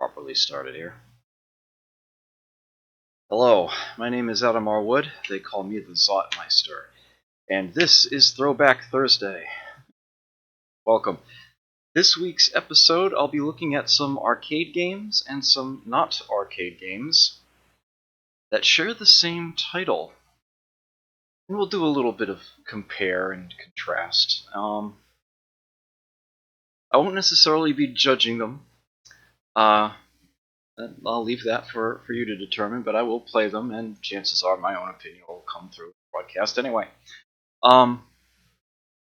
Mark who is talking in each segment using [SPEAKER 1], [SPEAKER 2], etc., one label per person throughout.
[SPEAKER 1] Properly started here. Hello, my name is Adam R. Wood. They call me the Zotmeister, and this is Throwback Thursday. Welcome. This week's episode, I'll be looking at some arcade games and some not arcade games that share the same title. And we'll do a little bit of compare and contrast. I won't necessarily be judging them. I'll leave that for you to determine, but I will play them, and chances are my own opinion will come through the broadcast anyway.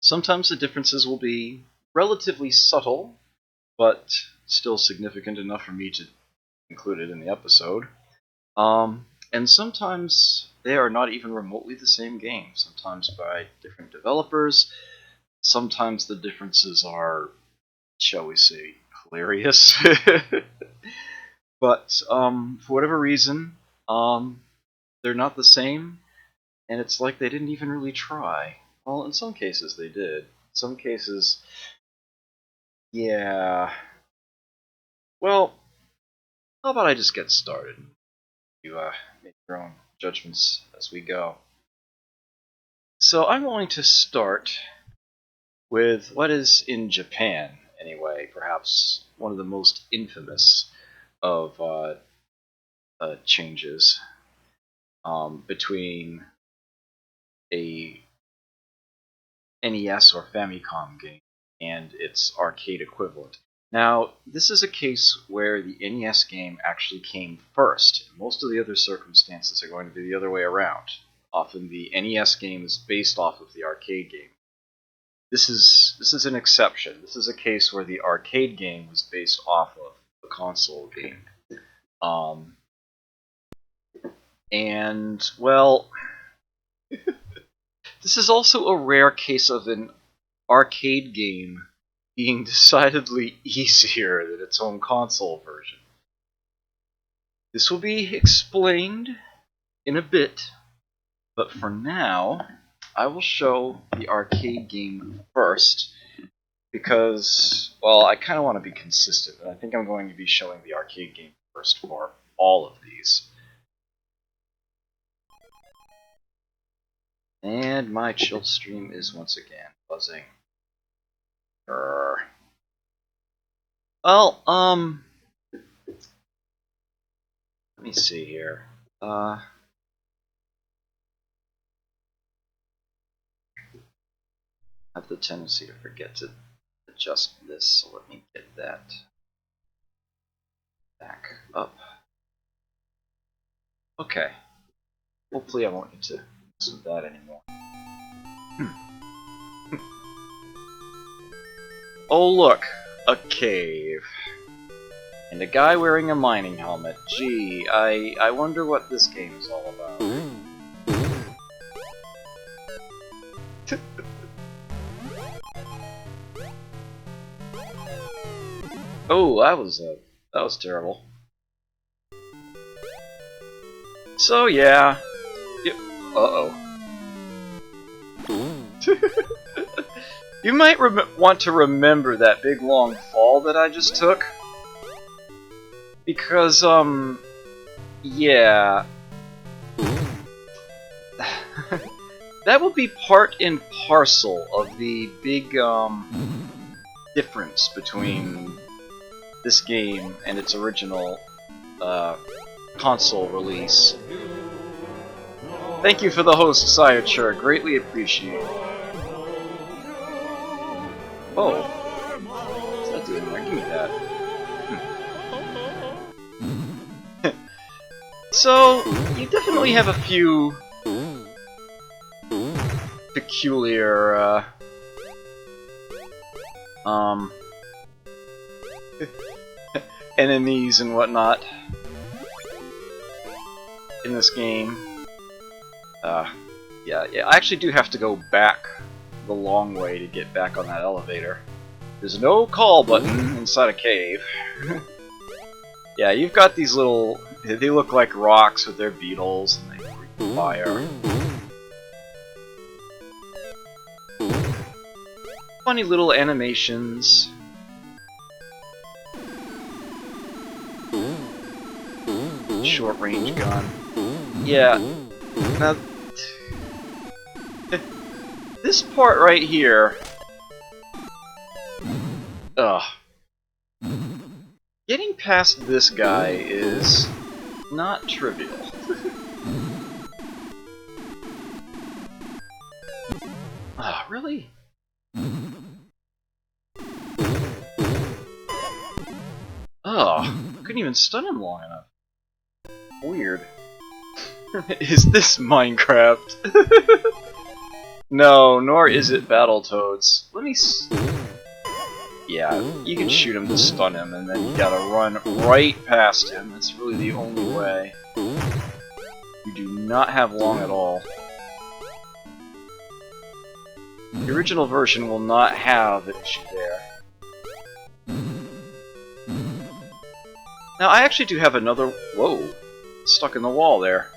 [SPEAKER 1] Sometimes the differences will be relatively subtle, but still significant enough for me to include it in the episode. And sometimes they are not even remotely the same game, sometimes by different developers. Sometimes the differences are, shall we say, hilarious. But for whatever reason, they're not the same, and it's like they didn't even really try. Well, in some cases they did. In some cases, yeah. Well, how about I just get started? You make your own judgments as we go. So I'm going to start with what is, in Japan anyway, perhaps one of the most infamous of changes between a NES or Famicom game and its arcade equivalent. Now, this is a case where the NES game actually came first. Most of the other circumstances are going to be the other way around. Often the NES game is based off of the arcade game. This is an exception. This is a case where the arcade game was based off of the console game. And, well, this is also a rare case of an arcade game being decidedly easier than its own console version. This will be explained in a bit, but for now, I will show the arcade game first, because, well, I kind of want to be consistent, and I think I'm going to be showing the arcade game first for all of these. And my chill stream is once again buzzing. Well, let me see here. I have the tendency to forget to adjust this, so let me get that back up. Okay. Hopefully I won't need to mess with that anymore. Oh look, a cave. And a guy wearing a mining helmet. Gee, I wonder what this game is all about. Oh, that was terrible. So yeah. Yep. Uh-oh. You might want to remember that big long fall that I just took. Because, yeah. That will be part and parcel of the big, difference between this game and its original, console release. Thank you for the host, Sire, greatly appreciated. Oh. What's that doing there? Give me that. So, you definitely have a few peculiar, enemies and whatnot in this game. Yeah, I actually do have to go back the long way to get back on that elevator. There's no call button inside a cave. Yeah, you've got these little... They look like rocks with their beetles, and they breathe fire. Funny little animations. short-range gun. Yeah. Now, this part right here... Ugh. Getting past this guy is not trivial. Ah, really? Oh, couldn't even stun him long enough. Weird. Is this Minecraft? No, nor is it Battletoads. Let me yeah, you can shoot him to stun him, and then you gotta run right past him. That's really the only way. You do not have long at all. The original version will not have an issue there. Now, I actually do have another... Whoa! Stuck in the wall there.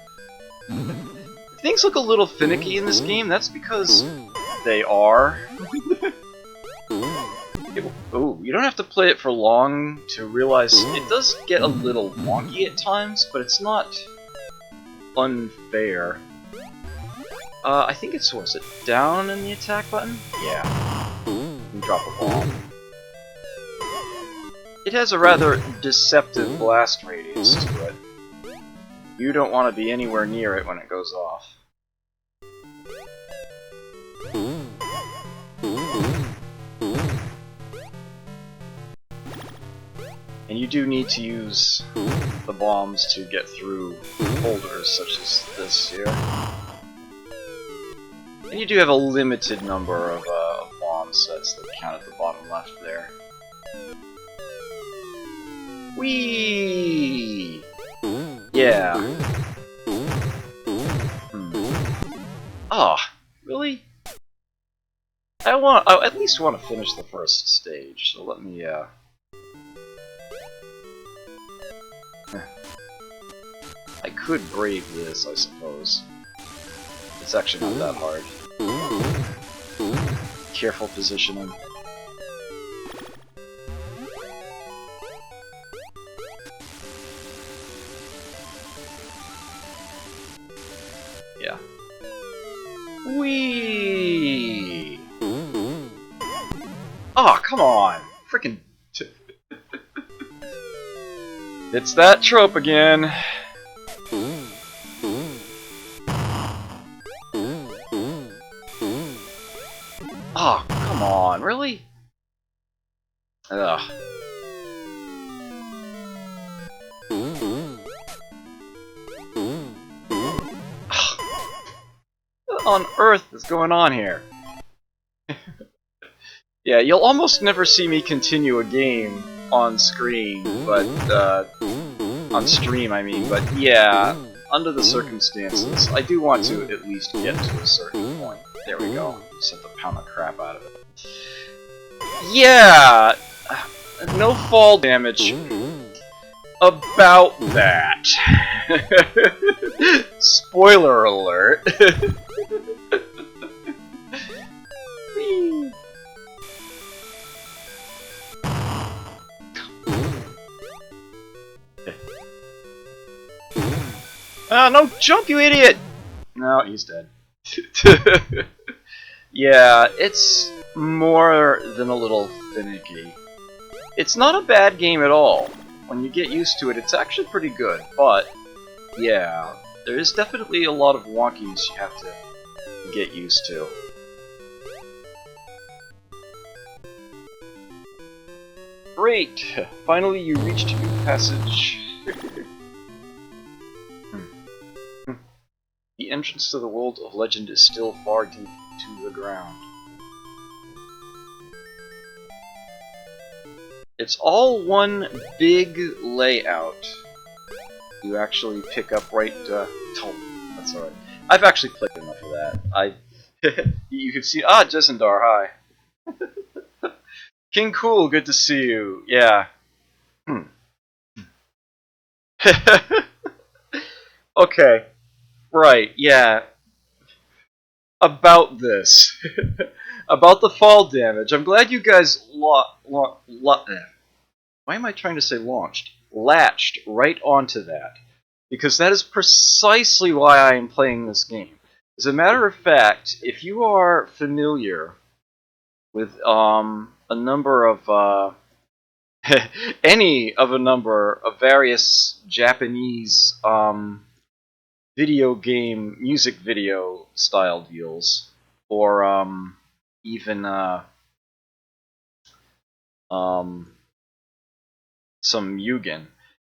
[SPEAKER 1] Things look a little finicky in this game. That's because they are. Oh, you don't have to play it for long to realize it does get a little wonky at times, but it's not unfair. I think it's, what is it, down in the attack button? Yeah. You can drop a bomb. It has a rather deceptive blast radius to it. You don't want to be anywhere near it when it goes off. And you do need to use the bombs to get through boulders such as this here. And you do have a limited number of bomb sets that count at the bottom left there. Whee! Yeah. Ah, really? I at least want to finish the first stage, so let me, I could brave this, I suppose. It's actually not that hard. Careful positioning. Yeah. Whee! Oh, come on! Frickin' it's that trope again. Oh, come on, really? Ugh. What on earth is going on here? Yeah, you'll almost never see me continue a game on screen, but, on stream, I mean, but yeah, under the circumstances, I do want to at least get to a certain point. There we go. Just have to pound the crap out of it. Yeah! No fall damage. About that. Spoiler alert. No jump, you idiot! No, he's dead. Yeah, it's more than a little finicky. It's not a bad game at all. When you get used to it, it's actually pretty good, but yeah, there is definitely a lot of wonkiness you have to get used to. Great! Finally you reached a new passage. The entrance to the world of legend is still far deep to the ground. It's all one big layout. You actually pick up right, oh, that's alright. I've actually played enough of that. You can see, Jesendar, hi. King Cool, good to see you, yeah. Okay. Right, yeah. About this. About the fall damage. I'm glad you guys why am I trying to say launched? Latched right onto that. because that is precisely why I am playing this game. As a matter of fact, if you are familiar with a number of any of a number of various Japanese video game music video style deals, or even some Mugen,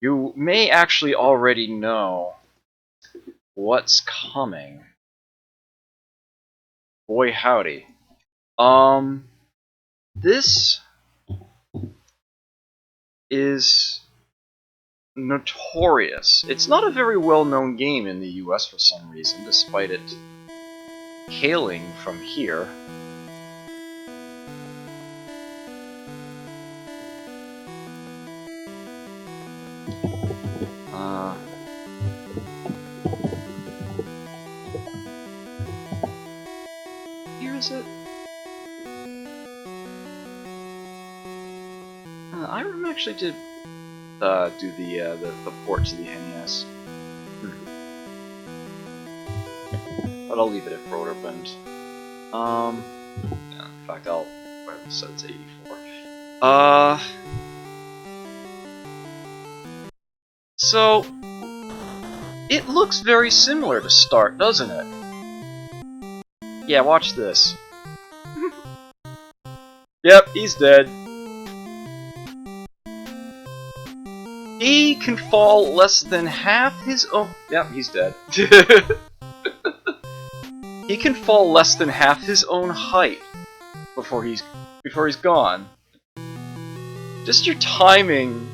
[SPEAKER 1] you may actually already know what's coming. Boy howdy. This is notorious. It's not a very well-known game in the US for some reason, despite it hailing from here. Here is it? I actually did do the port to the NES. But I'll leave it at Broderbund. Yeah, in fact, I'll set it to 84. So it looks very similar to Start, doesn't it? Yeah, watch this. Yep, he's dead. He can fall less than half his own... Yep, he's dead. He can fall less than half his own height before he's gone. Just your timing.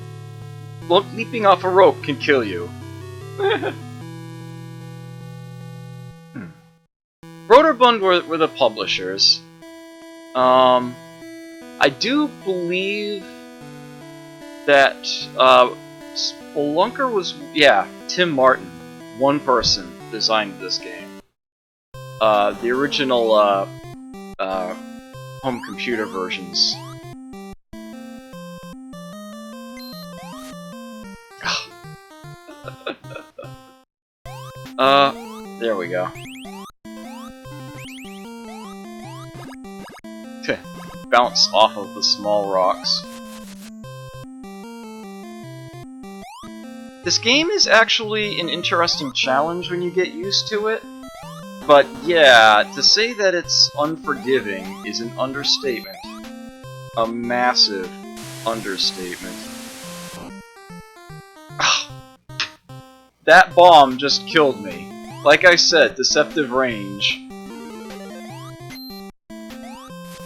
[SPEAKER 1] Look, leaping off a rope can kill you. Broderbund were the publishers. I do believe that Spelunker was, yeah, Tim Martin, one person designed this game. The original home computer versions. There we go. Bounce off of the small rocks. This game is actually an interesting challenge when you get used to it, but yeah, to say that it's unforgiving is an understatement. A massive understatement. That bomb just killed me. Like I said, deceptive range.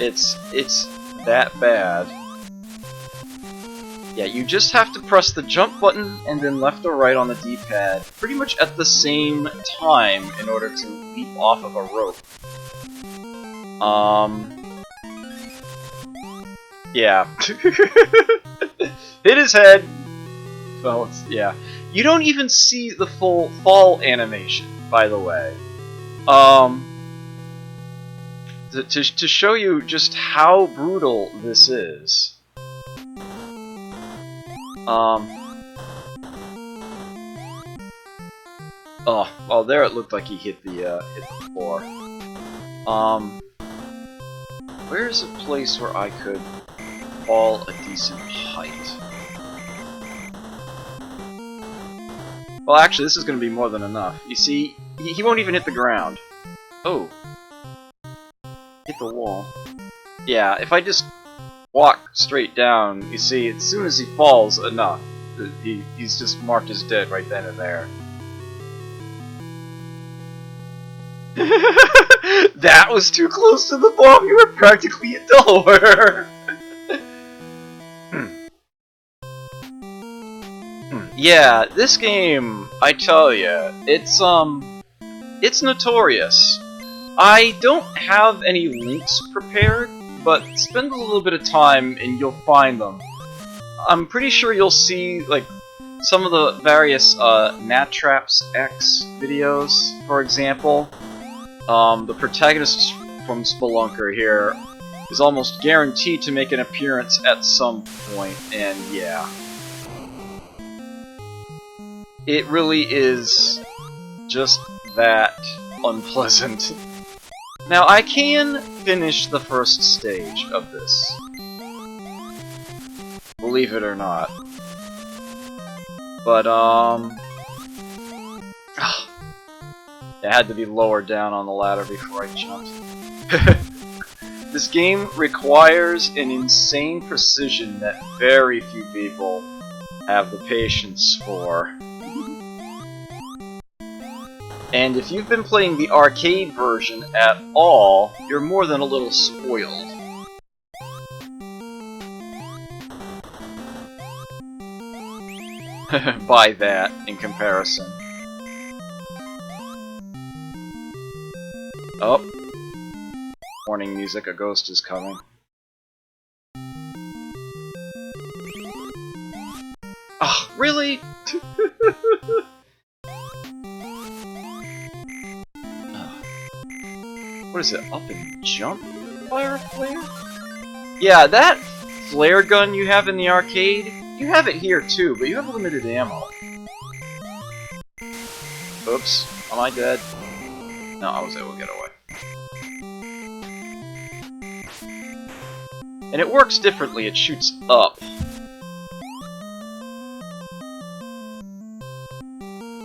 [SPEAKER 1] It's that bad. Yeah, you just have to press the jump button and then left or right on the D-pad pretty much at the same time in order to leap off of a rope. Yeah. Hit his head. Well, yeah. You don't even see the full fall animation, by the way. To show you just how brutal this is. Oh, well, there it looked like he hit the floor. Where's a place where I could fall a decent height? Well, actually, this is going to be more than enough. You see, he won't even hit the ground. Oh. Hit the wall. Yeah, if I just walk straight down, you see, as soon as he falls, enough. He's just marked as dead right then and there. That was too close to the bomb. You were practically in Delaware. Yeah, this game, I tell ya, it's notorious. I don't have any links prepared, but spend a little bit of time and you'll find them. I'm pretty sure you'll see, like, some of the various Natraps X videos, for example. The protagonist from Spelunker here is almost guaranteed to make an appearance at some point, and yeah. It really is just that unpleasant. Now, I can finish the first stage of this. Believe it or not. But, it had to be lower down on the ladder before I jumped. This game requires an insane precision that very few people have the patience for. And if you've been playing the arcade version at all, you're more than a little spoiled. By that, in comparison. Oh. Warning music, a ghost is coming. Ah, really? What is it, up and jump? Fire flare? Yeah, that flare gun you have in the arcade, you have it here too, but you have limited ammo. Oops, am I dead? No, I was able to get away. And it works differently, it shoots up.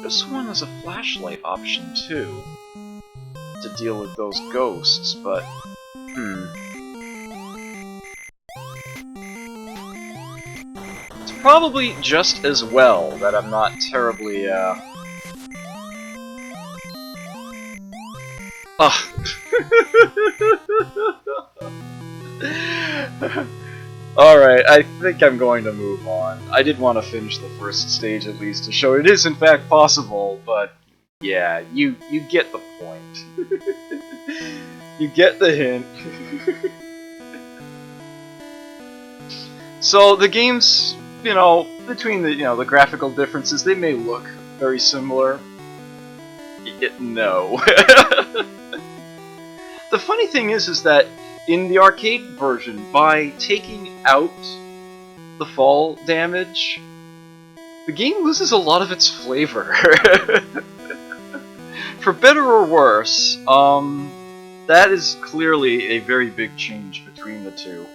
[SPEAKER 1] This one has a flashlight option too, to deal with those ghosts, but it's probably just as well that I'm not terribly, Alright, I think I'm going to move on. I did want to finish the first stage at least to show it is in fact possible, but yeah, you get the point. You get the hint. So the games, between the graphical differences, they may look very similar. No. The funny thing is that in the arcade version, by taking out the fall damage, the game loses a lot of its flavor. For better or worse, that is clearly a very big change between the two.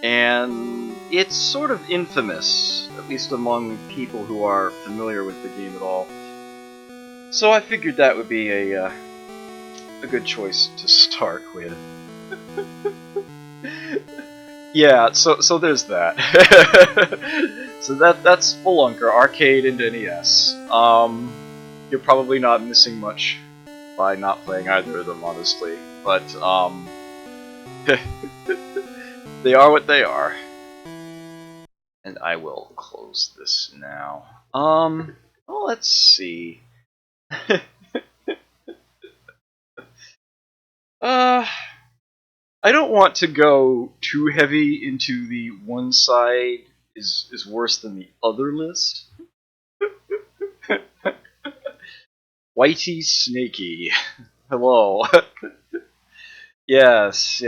[SPEAKER 1] And it's sort of infamous, at least among people who are familiar with the game at all. So I figured that would be a good choice to start with. Yeah, so there's that. So that's Spelunker, arcade and NES. You're probably not missing much by not playing either of them, honestly. But they are what they are. And I will close this now. Well, let's see. I don't want to go too heavy into the one side is worse than the other list. Whitey Snakey. Hello. Yes.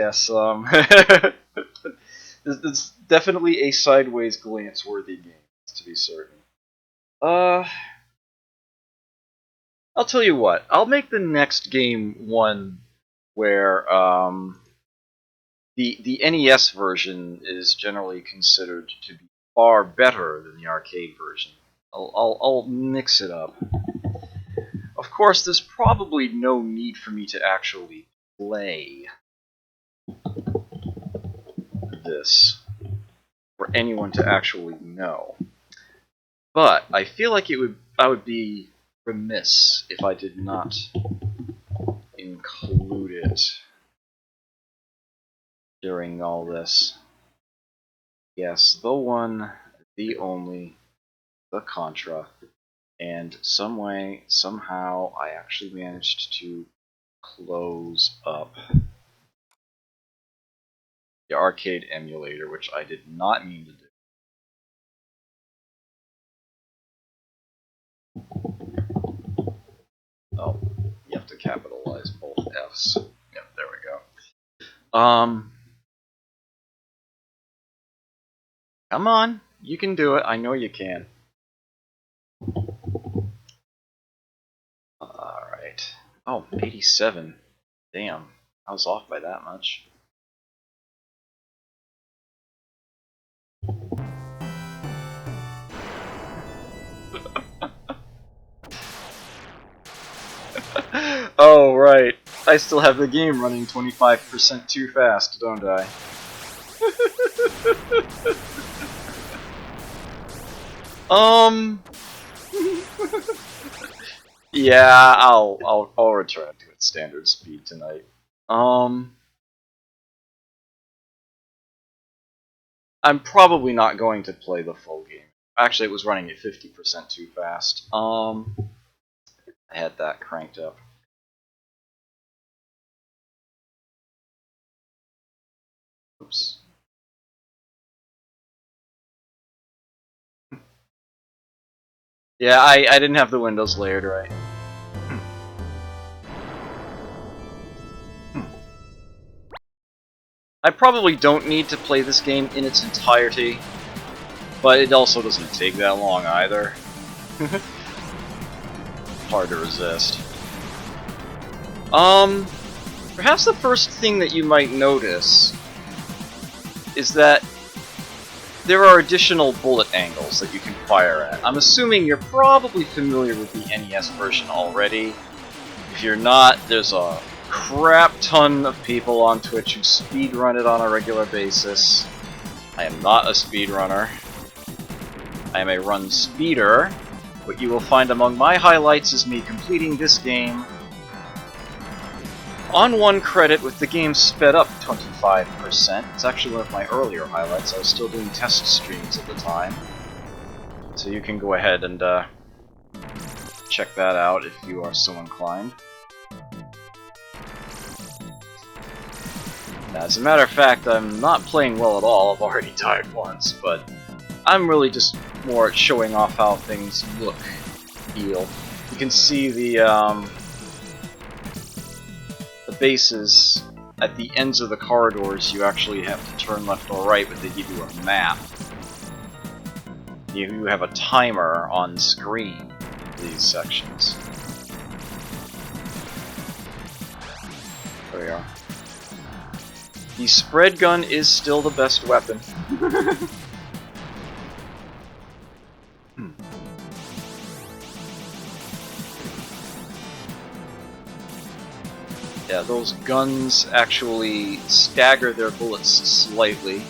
[SPEAKER 1] It's definitely a sideways glance-worthy game, to be certain. I'll tell you what. I'll make the next game one where the NES version is generally considered to be far better than the arcade version. I'll mix it up. Of course, there's probably no need for me to actually play this for anyone to actually know. But I feel like I would be remiss if I did not include it during all this. Yes, the one, the only, the Contra, and some way, somehow, I actually managed to close up the arcade emulator, which I did not mean to do. Oh, you have to capitalize both F's. Yep, there we go. Come on, you can do it. I know you can. Oh, 87. Damn, I was off by that much. Oh, right. I still have the game running 25% too fast, don't I? Yeah, I'll return to its standard speed tonight. I'm probably not going to play the full game. Actually, it was running at 50% too fast. I had that cranked up. Oops. Yeah, I didn't have the windows layered right. I probably don't need to play this game in its entirety, but it also doesn't take that long either. Hard to resist. Perhaps the first thing that you might notice is that there are additional bullet angles that you can fire at. I'm assuming you're probably familiar with the NES version already. If you're not, there's a crap ton of people on Twitch who speedrun it on a regular basis. I am not a speedrunner. I am a run speeder. What you will find among my highlights is me completing this game on one credit with the game sped up 25%. It's actually one of my earlier highlights. I was still doing test streams at the time. So you can go ahead and check that out if you are so inclined. As a matter of fact, I'm not playing well at all. I've already died once, but I'm really just more at showing off how things look, feel. You can see the bases at the ends of the corridors. You actually have to turn left or right, but they give you a map. You have a timer on screen for these sections. There we are. The spread gun is still the best weapon. Yeah, those guns actually stagger their bullets slightly.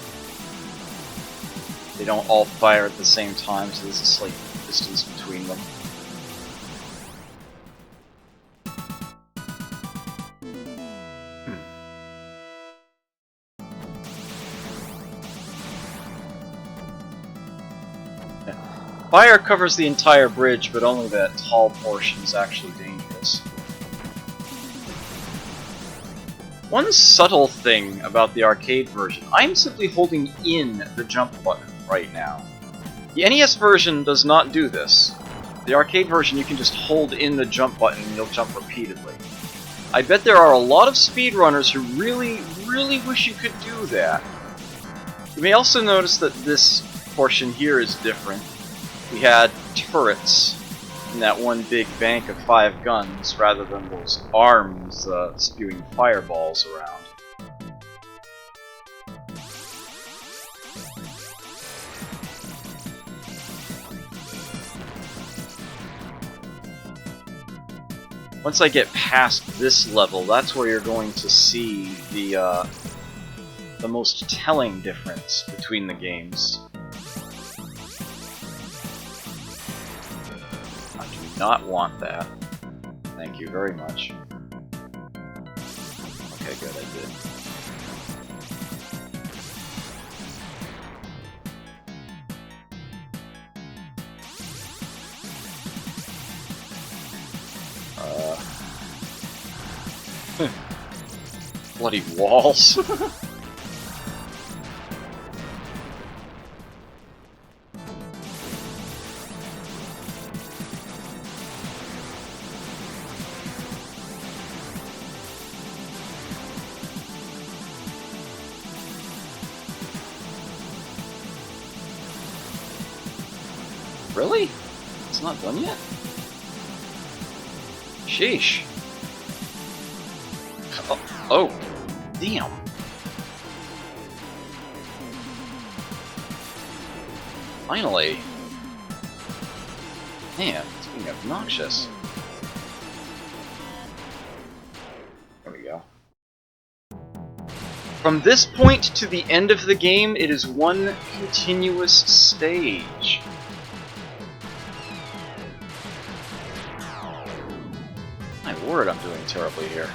[SPEAKER 1] They don't all fire at the same time, so there's a slight distance between them. Fire covers the entire bridge, but only that tall portion is actually dangerous. One subtle thing about the arcade version, I'm simply holding in the jump button right now. The NES version does not do this. The arcade version, you can just hold in the jump button and you'll jump repeatedly. I bet there are a lot of speedrunners who really, really wish you could do that. You may also notice that this portion here is different. We had turrets in that one big bank of 5 guns, rather than those arms spewing fireballs around. Once I get past this level, that's where you're going to see the most telling difference between the games. Not want that. Thank you very much. Okay, good, I did. Bloody walls. Really? It's not done yet? Sheesh. Oh, damn. Finally. Man, it's being obnoxious. There we go. From this point to the end of the game, it is one continuous stage. My word, I'm doing terribly here.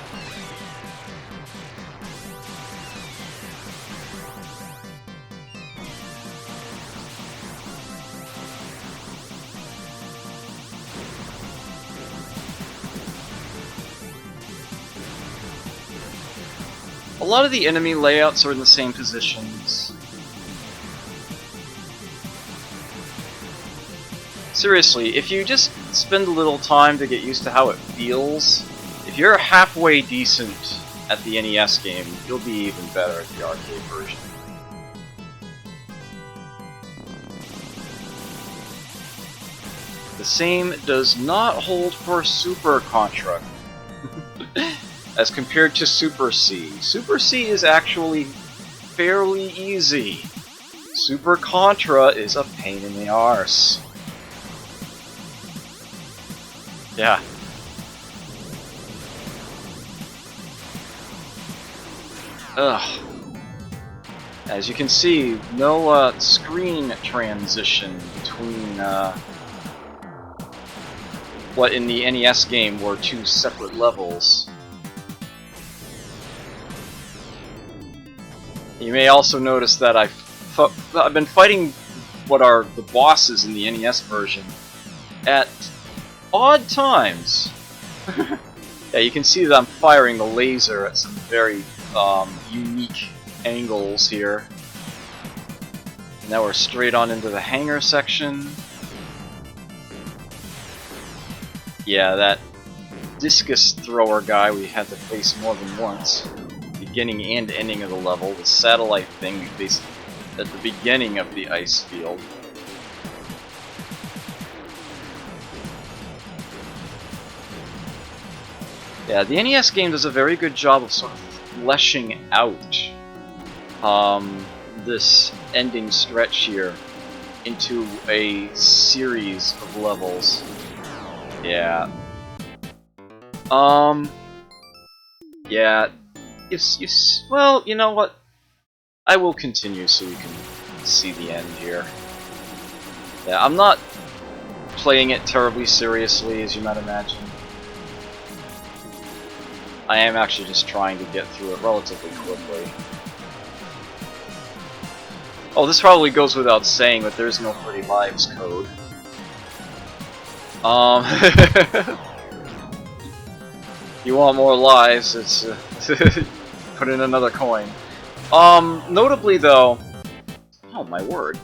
[SPEAKER 1] A lot of the enemy layouts are in the same positions. Seriously, if you just spend a little time to get used to how it feels, if you're halfway decent at the NES game, you'll be even better at the arcade version. The same does not hold for Super Contra. As compared to Super C. Super C is actually fairly easy. Super Contra is a pain in the arse. Yeah. Ugh. As you can see, no screen transition between what in the NES game were two separate levels. You may also notice that I've been fighting what are the bosses in the NES version at odd times. Yeah, you can see that I'm firing the laser at some very unique angles here. Now we're straight on into the hangar section. Yeah, that discus thrower guy we had to face more than once. Beginning and ending of the level, the satellite thing we faced at the beginning of the ice field. Yeah, the NES game does a very good job of sort of fleshing out this ending stretch here into a series of levels. Yeah. Yeah. Well, you know what? I will continue so you can see the end here. Yeah, I'm not playing it terribly seriously, as you might imagine. I am actually just trying to get through it relatively quickly. Oh, this probably goes without saying, but there's no 30 lives code. You want more lives, it's put in another coin. Notably though, oh my word.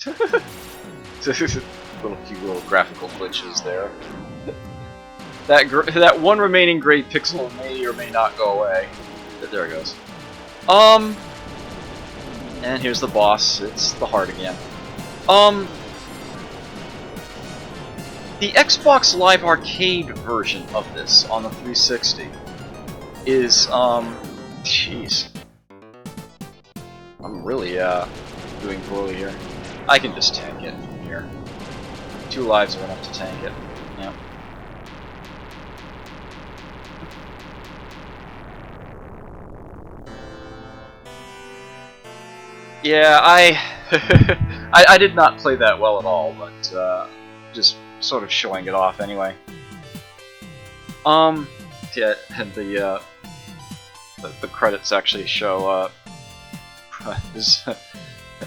[SPEAKER 1] Few little graphical glitches there. That one remaining gray pixel may or may not go away. There it goes. And here's the boss. It's the heart again. The Xbox Live Arcade version of this on the 360 is, jeez. I'm really, doing poorly here. I can just tank it from here. 2 lives are enough to tank it. Yep. Yeah, I did not play that well at all, but, just sort of showing it off anyway. Yeah, and the credits actually show his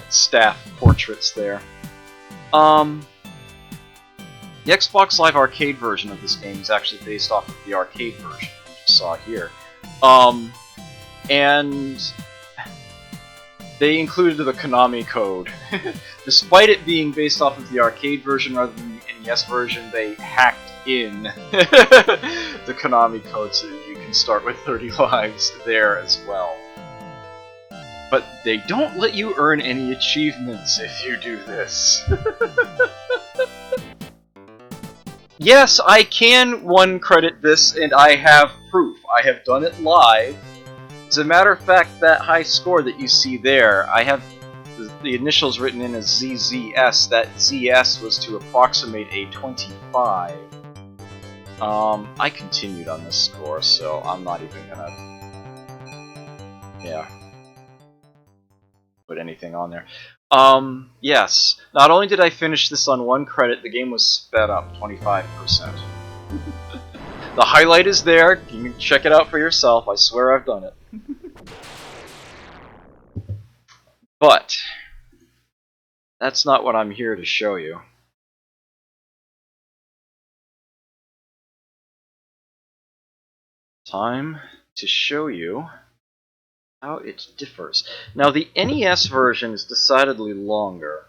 [SPEAKER 1] staff portraits there. The Xbox Live Arcade version of this game is actually based off of the arcade version you just saw here. And they included the Konami code. Despite it being based off of the arcade version rather than the NES version, they hacked in the Konami code so that you can start with 30 lives there as well. But they don't let you earn any achievements if you do this. Yes, I can one credit this, and I have proof. I have done it live. As a matter of fact, that high score that you see there, I have the initials written in as ZZS. That ZS was to approximate a 25. I continued on this score, so I'm not even gonna, put anything on there. Yes. Not only did I finish this on one credit, the game was sped up 25%. The highlight is there. You can check it out for yourself. I swear I've done it. But that's not what I'm here to show you. Time to show you how it differs. Now, the NES version is decidedly longer.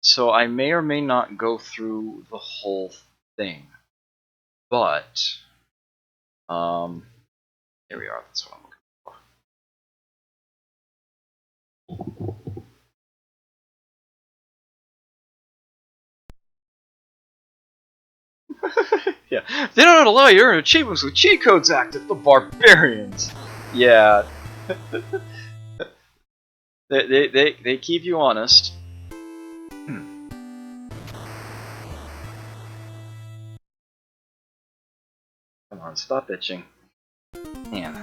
[SPEAKER 1] So I may or may not go through the whole thing. But, here we are. That's what I'm looking for. Yeah, they don't allow you to earn achievements with cheat codes active. The barbarians. Yeah. they keep you honest. Come on, stop itching. Man.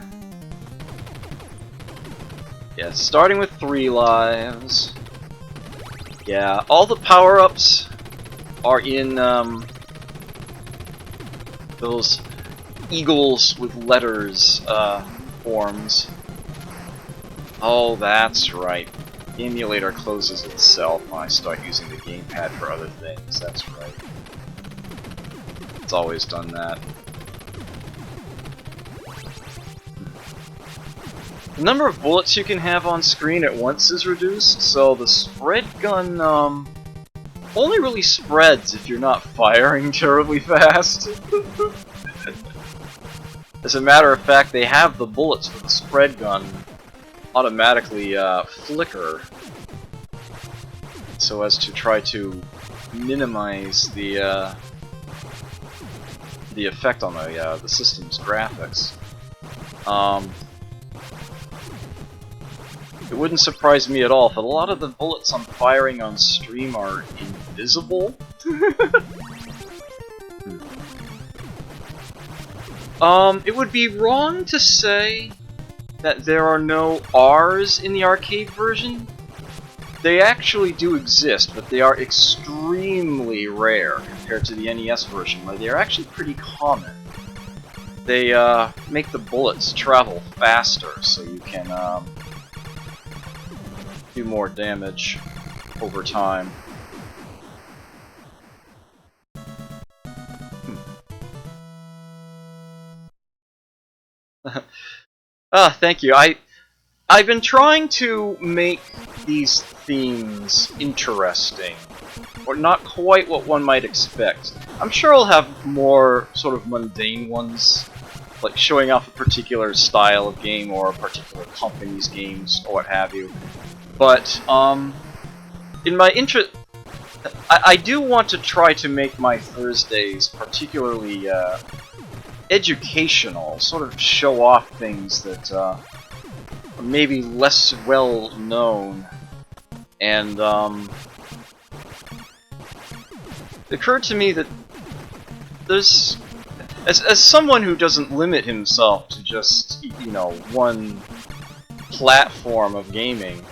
[SPEAKER 1] Yeah, starting with 3 lives. Yeah, all the power-ups are in those eagles with letters forms. Oh, that's right. The emulator closes itself when I start using the gamepad for other things. That's right. It's always done that. The number of bullets you can have on screen at once is reduced, so the spread gun only really spreads if you're not firing terribly fast. As a matter of fact, they have the bullets for the spread gun automatically flicker so as to try to minimize the effect on the system's graphics. It wouldn't surprise me at all if a lot of the bullets I'm firing on stream are invisible. It would be wrong to say that there are no R's in the arcade version. They actually do exist, but they are extremely rare compared to the NES version, where they are actually pretty common. They make the bullets travel faster, so you can do more damage over time. Thank you. I've been trying to make these themes interesting, or not quite what one might expect. I'm sure I'll have more sort of mundane ones, like showing off a particular style of game or a particular company's games or what have you. But in my interest, I do want to try to make my Thursdays particularly educational, sort of show off things that are maybe less well known. And it occurred to me that there's, as someone who doesn't limit himself to just, you know, one platform of gaming,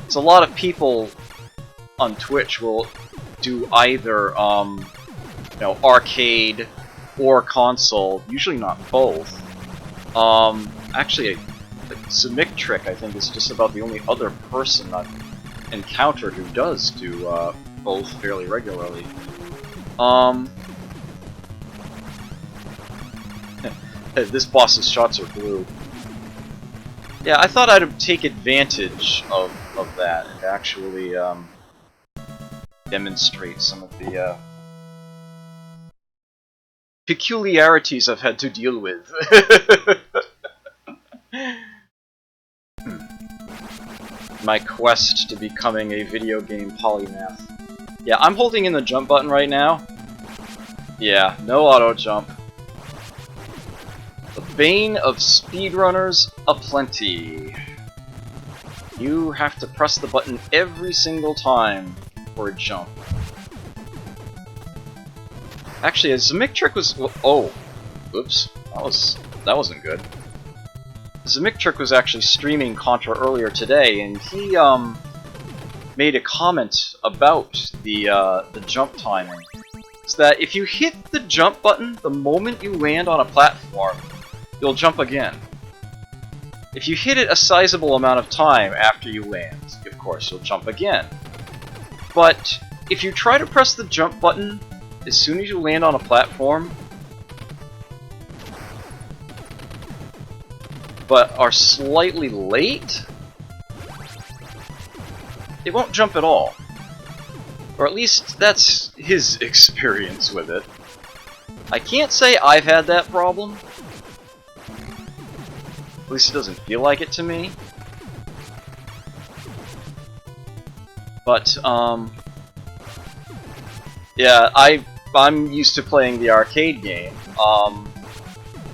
[SPEAKER 1] so a lot of people on Twitch will do either, you know, arcade or console, usually not both. Actually, Simic Trick, I think, is just about the only other person I've encountered who does do both fairly regularly. This boss's shots are blue. Yeah, I thought I'd take advantage of that and actually demonstrate some of the peculiarities I've had to deal with. my quest to becoming a video game polymath. Yeah, I'm holding in the jump button right now. Yeah, no auto jump. The bane of speedrunners aplenty. You have to press the button every single time for a jump. Actually, a Zimic trick was... Oh, oops, that wasn't good. Zimic trick was actually streaming Contra earlier today, and he made a comment about the jump timing. It's that if you hit the jump button the moment you land on a platform, you'll jump again. If you hit it a sizable amount of time after you land, of course you'll jump again. But if you try to press the jump button as soon as you land on a platform, but are slightly late, it won't jump at all. Or at least that's his experience with it. I can't say I've had that problem. At least it doesn't feel like it to me. But, yeah, I'm used to playing the arcade game.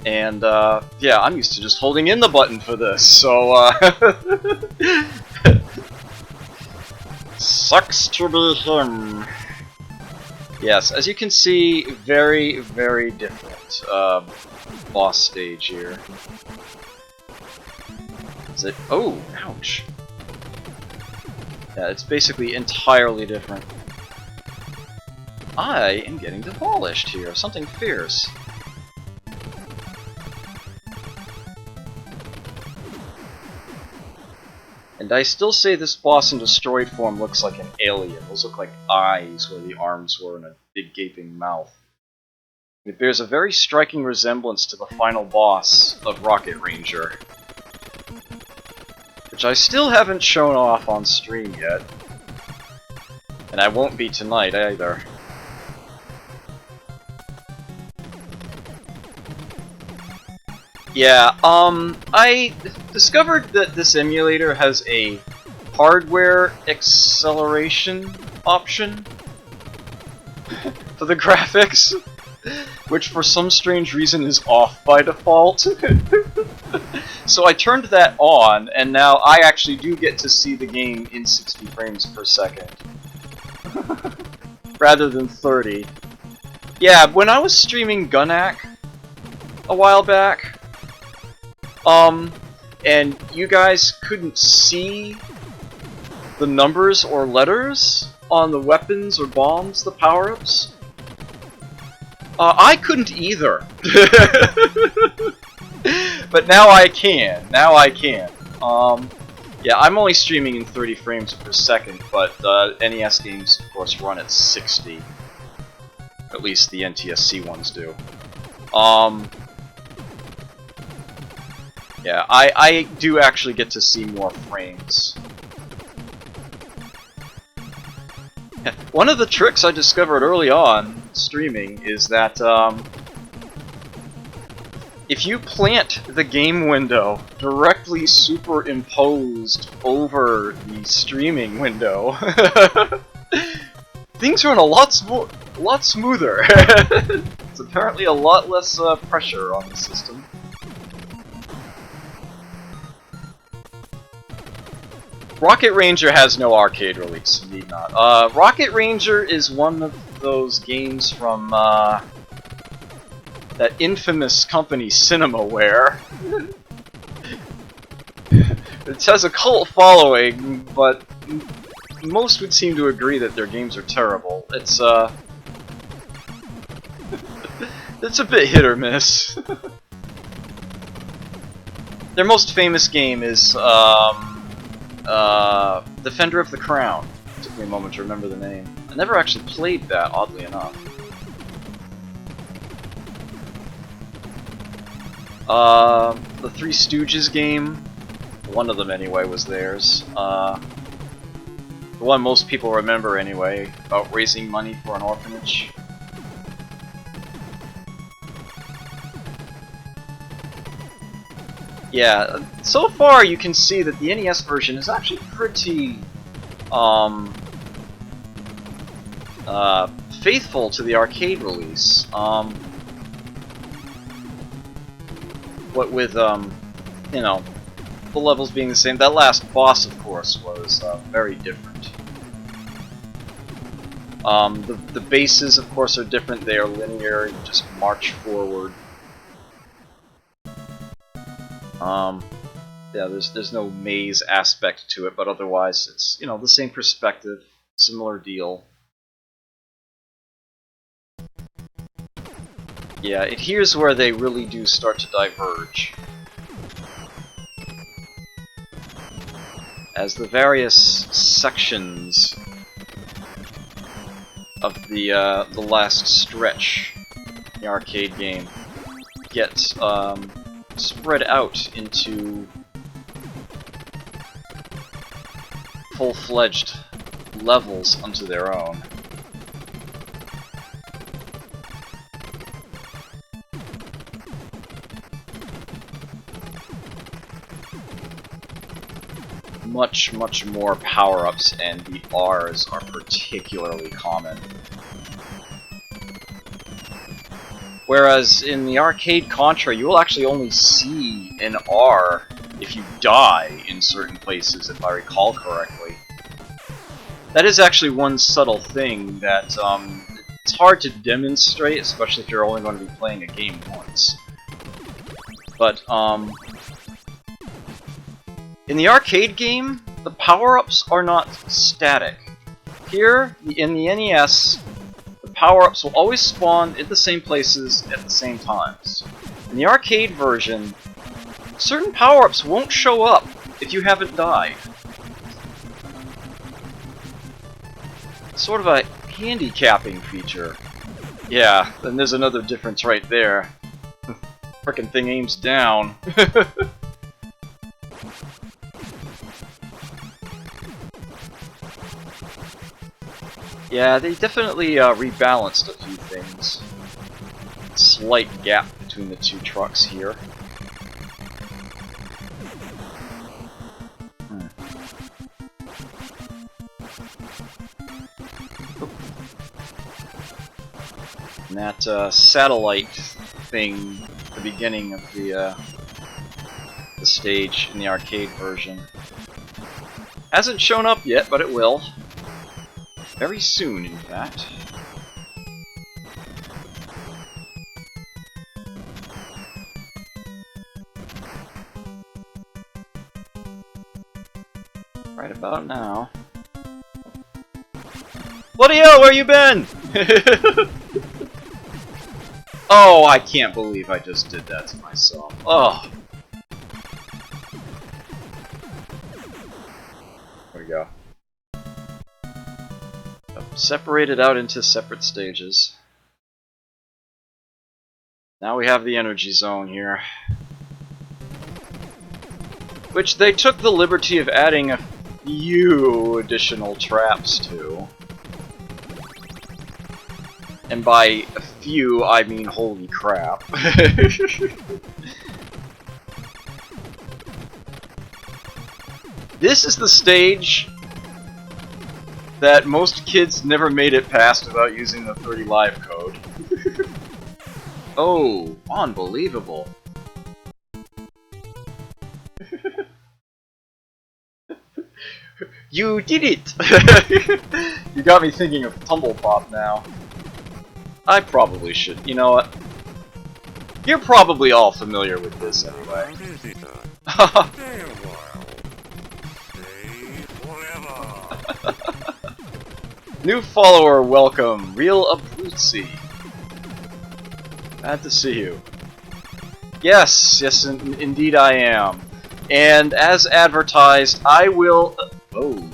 [SPEAKER 1] Yeah, I'm used to just holding in the button for this, so, sucks to be him. Yes, as you can see, very, very different, boss stage here. Is it? Oh, ouch. Yeah, it's basically entirely different. I am getting demolished here, something fierce. And I still say this boss in destroyed form looks like an alien. Those look like eyes where the arms were and a big gaping mouth. It bears a very striking resemblance to the final boss of Rocket Ranger, which I still haven't shown off on stream yet. And I won't be tonight either. Yeah, I discovered that this emulator has a hardware acceleration option for the graphics, which for some strange reason is off by default. So I turned that on, and now I actually do get to see the game in 60 frames per second. Rather than 30. Yeah, when I was streaming Gunak a while back, and you guys couldn't see the numbers or letters on the weapons or bombs, the power-ups, I couldn't either. But now I can. Now I can. Yeah, I'm only streaming in 30 frames per second, but NES games, of course, run at 60. At least the NTSC ones do. Yeah, I do actually get to see more frames. One of the tricks I discovered early on streaming is that if you plant the game window directly superimposed over the streaming window, things run a lot smoother. It's apparently a lot less pressure on the system. Rocket Ranger has no arcade release, need not. Rocket Ranger is one of those games from that infamous company Cinemaware. It has a cult following, but most would seem to agree that their games are terrible. It's it's a bit hit or miss. Their most famous game is Defender of the Crown. It took me a moment to remember the name. I never actually played that, oddly enough. The Three Stooges game, one of them anyway, was theirs. The one most people remember anyway, about raising money for an orphanage. Yeah, so far you can see that the NES version is actually pretty faithful to the arcade release. What with you know, the levels being the same. That last boss, of course, was very different. The bases, of course, are different. They are linear. You just march forward. Yeah, there's no maze aspect to it, but otherwise it's, you know, the same perspective, similar deal. Yeah, here's where they really do start to diverge. As the various sections of the last stretch in the arcade game get spread out into full-fledged levels unto their own. Much more power-ups, and the R's are particularly common. Whereas in the arcade Contra, you will actually only see an R if you die in certain places, if I recall correctly. That is actually one subtle thing that it's hard to demonstrate, especially if you're only going to be playing a game once. But in the arcade game, the power-ups are not static. Here, in the NES, the power-ups will always spawn at the same places at the same times. In the arcade version, certain power-ups won't show up if you haven't died. Sort of a handicapping feature. Yeah, then there's another difference right there. Frickin' thing aims down. Yeah, they definitely rebalanced a few things. Slight gap between the two trucks here. And that satellite thing at the beginning of the stage in the arcade version hasn't shown up yet, but it will. Very soon, in fact. Right about now. Bloody hell, where you been? Oh, I can't believe I just did that to myself. Oh. There we go. Separated out into separate stages. Now we have the energy zone here, which they took the liberty of adding a few additional traps to. And by a few, I mean holy crap. This is the stage that most kids never made it past without using the 30 live code. Oh, unbelievable. You did it! You got me thinking of Tumble Pop now. I probably should. You know what? You're probably all familiar with this anyway. New follower, welcome, Real Abruzzi. Glad to see you. Yes, indeed I am. And as advertised, I will... Oh,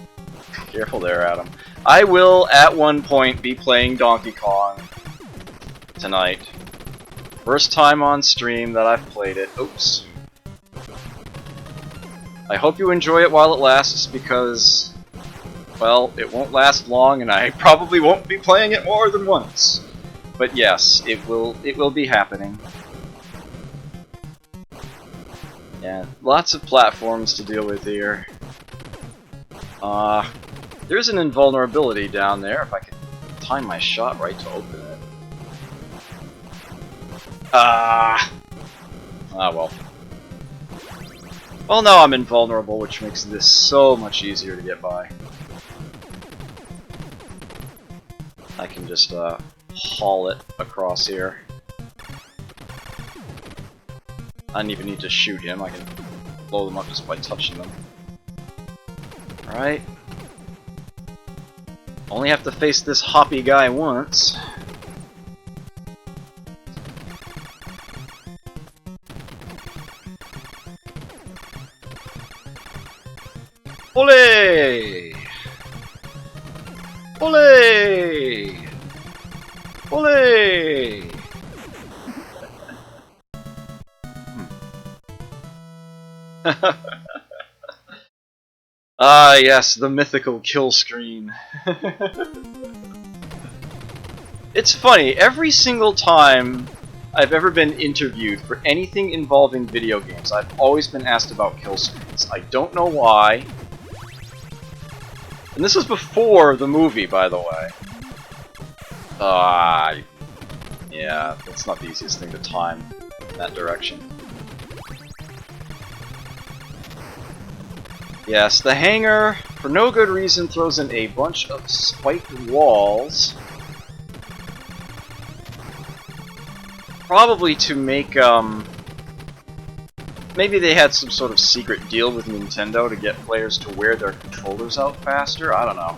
[SPEAKER 1] careful there, Adam. I will, at one point, be playing Donkey Kong tonight. First time on stream that I've played it. Oops. I hope you enjoy it while it lasts, because... well, it won't last long, and I probably won't be playing it more than once. But yes, it will be happening. Yeah, lots of platforms to deal with here. There's an invulnerability down there, if I could time my shot right to open it. Ah, well. Well, now I'm invulnerable, which makes this so much easier to get by. I can just, haul it across here. I don't even need to shoot him, I can blow them up just by touching them. Alright. Only have to face this hoppy guy once. Ole! Ole! Ole! Ah, yes, the mythical kill screen. It's funny, every single time I've ever been interviewed for anything involving video games, I've always been asked about kill screens. I don't know why. And this was before the movie, by the way. Yeah, that's not the easiest thing to time in that direction. Yes, the hangar, for no good reason, throws in a bunch of spiked walls. Probably to make, maybe they had some sort of secret deal with Nintendo to get players to wear their controllers out faster? I don't know.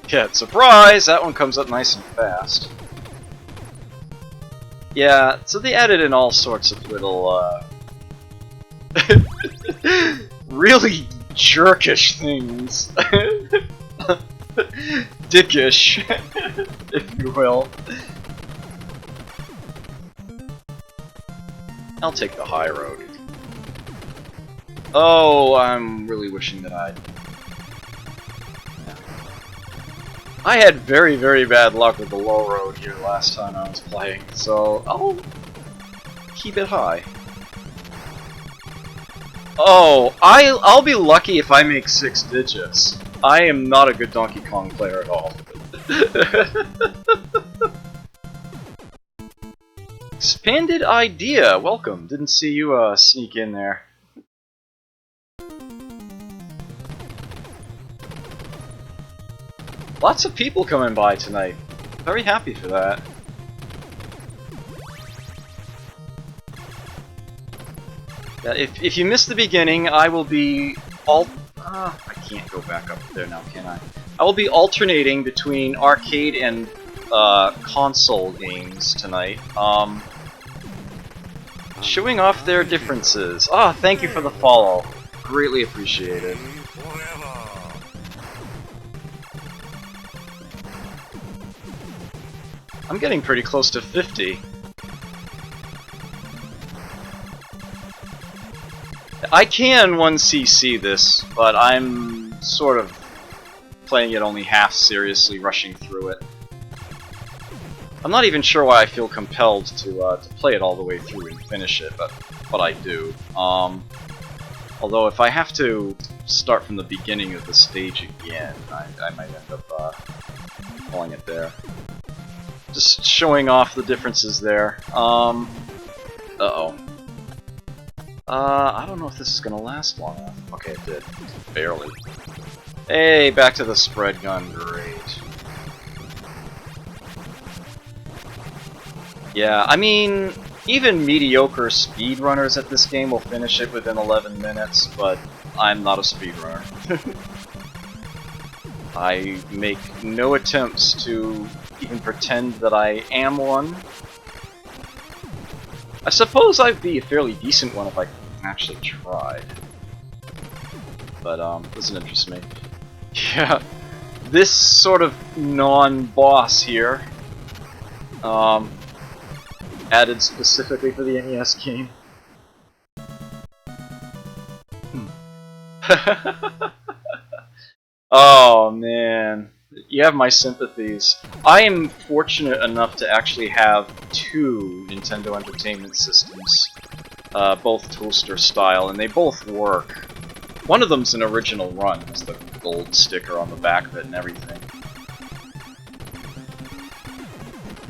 [SPEAKER 1] Yeah, surprise! That one comes up nice and fast. Yeah, so they added in all sorts of little, really jerkish things. Dickish, if you will. I'll take the high road. Oh, I'm really wishing that I had very, very bad luck with the low road here last time I was playing, so I'll keep it high. Oh, I'll be lucky if I make 6 digits. I am not a good Donkey Kong player at all. Expanded idea, welcome. Didn't see you sneak in there. Lots of people coming by tonight. Very happy for that. Yeah, if you missed the beginning, I will be I can't go back up there now, can I? I will be alternating between arcade and console games tonight. Showing off their differences. Ah, thank you for the follow. Greatly appreciated. I'm getting pretty close to 50. I can 1cc this, but I'm sort of playing it only half seriously, rushing through it. I'm not even sure why I feel compelled to play it all the way through and finish it, but I do. Although if I have to start from the beginning of the stage again, I might end up calling it there. Just showing off the differences there. Uh-oh. I don't know if this is gonna last long enough. Okay, it did. Barely. Hey, back to the spread gun. Great. Yeah, I mean, even mediocre speedrunners at this game will finish it within 11 minutes, but I'm not a speedrunner. I make no attempts to even pretend that I am one. I suppose I'd be a fairly decent one if I actually tried. But, doesn't interest me. Yeah, this sort of non-boss here, added specifically for the NES game. Oh man, You have my sympathies. I am fortunate enough to actually have two Nintendo Entertainment Systems, both toaster style, and they both work. One of them's an original run, has the gold sticker on the back of it and everything.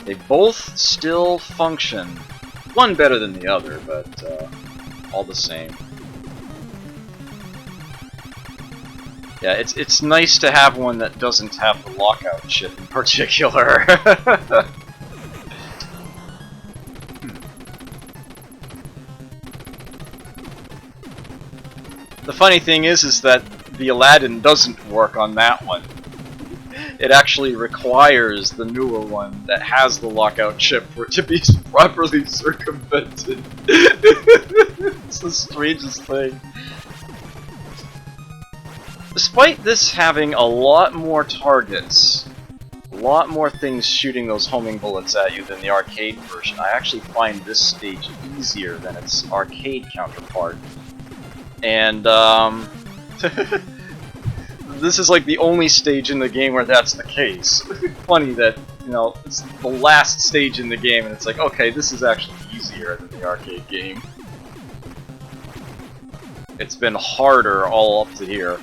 [SPEAKER 1] They both still function. One better than the other, but all the same. Yeah, it's nice to have one that doesn't have the lockout chip in particular. The funny thing is that the Aladdin doesn't work on that one. It actually requires the newer one that has the lockout chip for it to be properly circumvented. It's the strangest thing. Despite this having a lot more targets, a lot more things shooting those homing bullets at you than the arcade version, I actually find this stage easier than its arcade counterpart. And, this is like the only stage in the game where that's the case. Funny that, you know, it's the last stage in the game and it's like, okay, this is actually easier than the arcade game. It's been harder all up to here.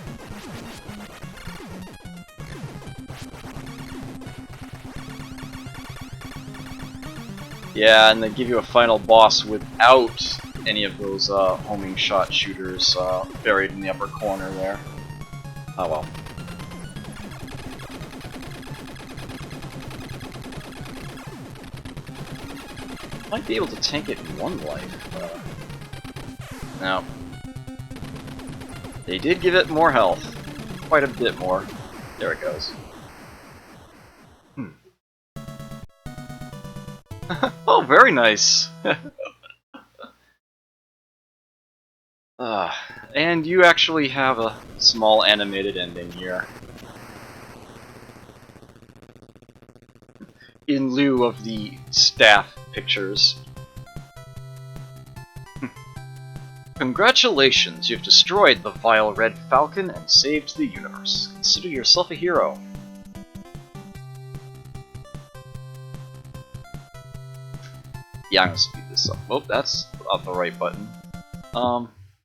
[SPEAKER 1] Yeah, and they give you a final boss without any of those homing shot shooters buried in the upper corner there. Oh well. Might be able to tank it in one life. No. They did give it more health. Quite a bit more. There it goes. Oh, very nice! And you actually have a small animated ending here. In lieu of the staff pictures. Congratulations, you've destroyed the vile Red Falcon and saved the universe. Consider yourself a hero. Yeah, I'm gonna speed this up. Oh, that's not the right button.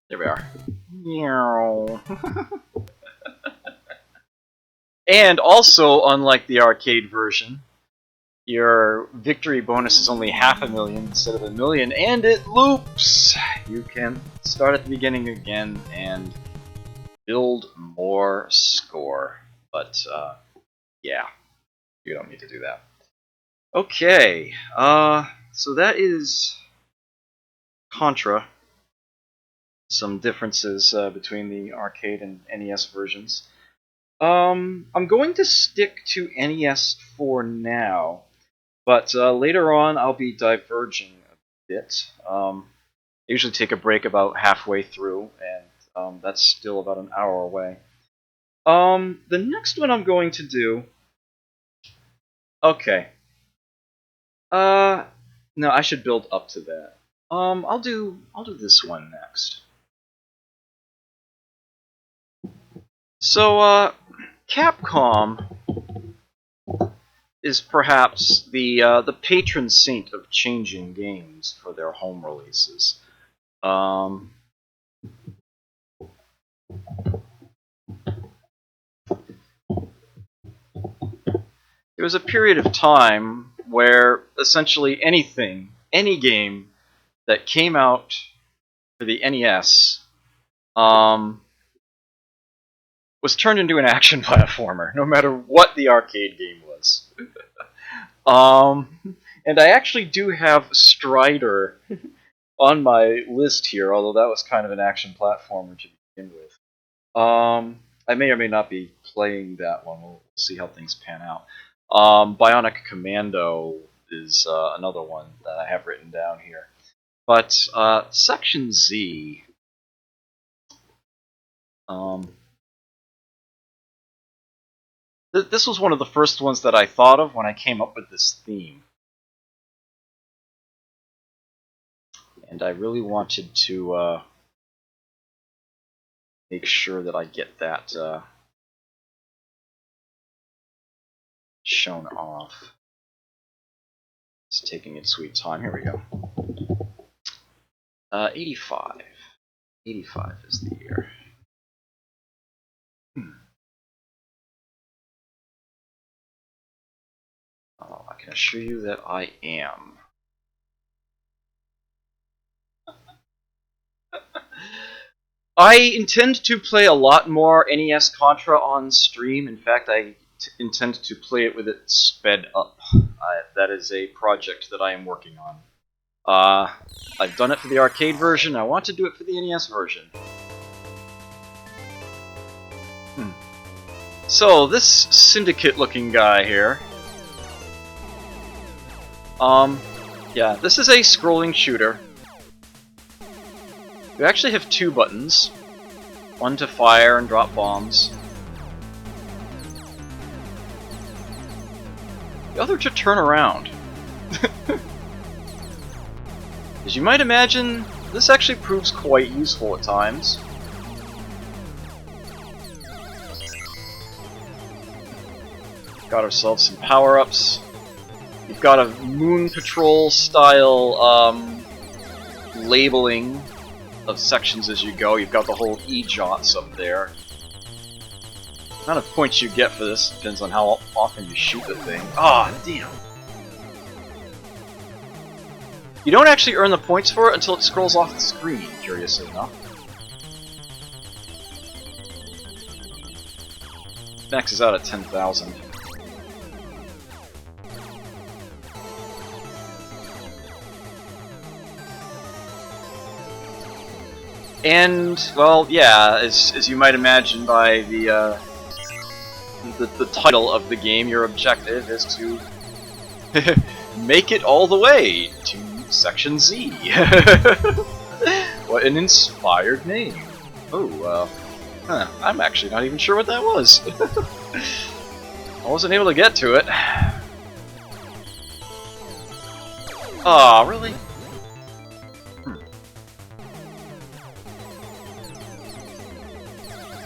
[SPEAKER 1] There we are. And also, unlike the arcade version, your victory bonus is only 500,000 instead of 1,000,000, and it loops! You can start at the beginning again and build more score. But, yeah, you don't need to do that. Okay, so that is Contra. Some differences between the arcade and NES versions. I'm going to stick to NES for now, but later on I'll be diverging a bit. I usually take a break about halfway through, and that's still about an hour away. The next one I'm going to do... Okay. No, I should build up to that. I'll do this one next. So, Capcom is perhaps the patron saint of changing games for their home releases. There was a period of time where essentially anything, any game that came out for the NES, was turned into an action platformer, no matter what the arcade game was. And I actually do have Strider on my list here, although that was kind of an action platformer to begin with. I may or may not be playing that one. We'll see how things pan out. Bionic Commando is another one that I have written down here. But Section Z... This was one of the first ones that I thought of when I came up with this theme. And I really wanted to make sure that I get that shown off. It's taking its sweet time. Here we go. 85. 85 is the year. Oh, I can assure you that I am. I intend to play a lot more NES Contra on stream. In fact, I intend to play it with it sped up. That is a project that I am working on. I've done it for the arcade version. I want to do it for the NES version. So, this Syndicate-looking guy here. Yeah, this is a scrolling shooter. You actually have two buttons. One to fire and drop bombs. The other to turn around. As you might imagine, this actually proves quite useful at times. Got ourselves some power-ups. You've got a Moon Patrol style labeling of sections as you go. You've got the whole E-jots up there. The amount of points you get for this depends on how often you shoot the thing. Ah, damn. You don't actually earn the points for it until it scrolls off the screen, curiously enough. Maxes out at 10,000. And, well, yeah, as you might imagine by the title of the game, your objective is to make it all the way to Section Z. What an inspired name. Oh, I'm actually not even sure what that was. I wasn't able to get to it. Aw, really?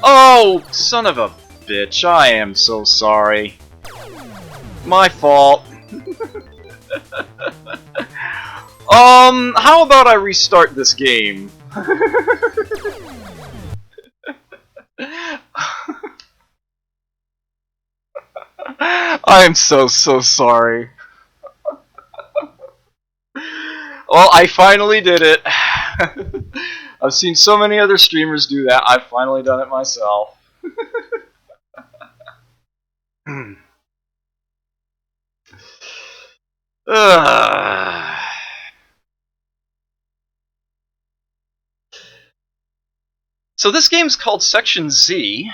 [SPEAKER 1] Oh, son of a bitch, I am so sorry. My fault. How about I restart this game? I am so sorry. Well, I finally did it. I've seen so many other streamers do that. I've finally done it myself. So this game's called Section Z.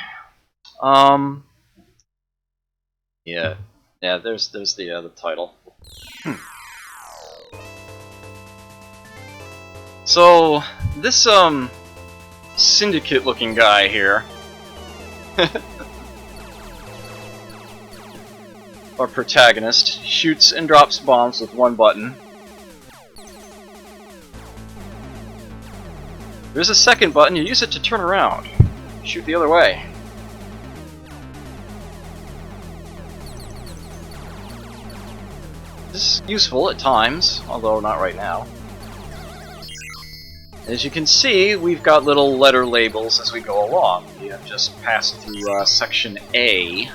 [SPEAKER 1] Yeah, there's the title. So this Syndicate-looking guy here, our protagonist, shoots and drops bombs with one button. There's a second button. You use it to turn around, shoot the other way. This is useful at times, although not right now. As you can see, we've got little letter labels as we go along. We have just passed through Section A.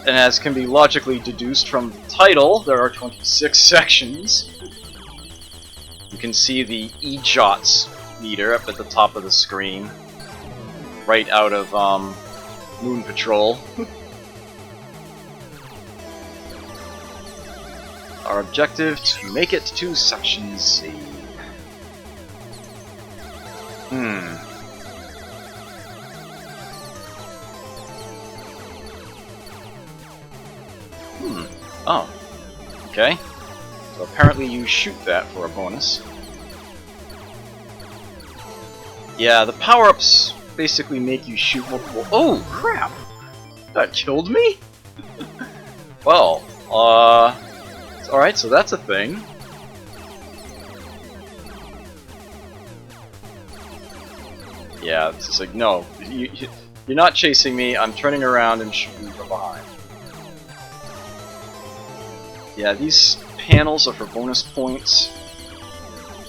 [SPEAKER 1] And as can be logically deduced from the title, there are 26 sections. You can see the E-jots meter up at the top of the screen, right out of Moon Patrol. Our objective, to make it to Section Z. Oh. Okay. So apparently you shoot that for a bonus. Yeah, the power-ups basically make you shoot multiple— Oh, crap! That killed me? Well, alright, so that's a thing. Yeah, it's just like, no, you're not chasing me, I'm turning around and shooting from behind. Yeah, these panels are for bonus points.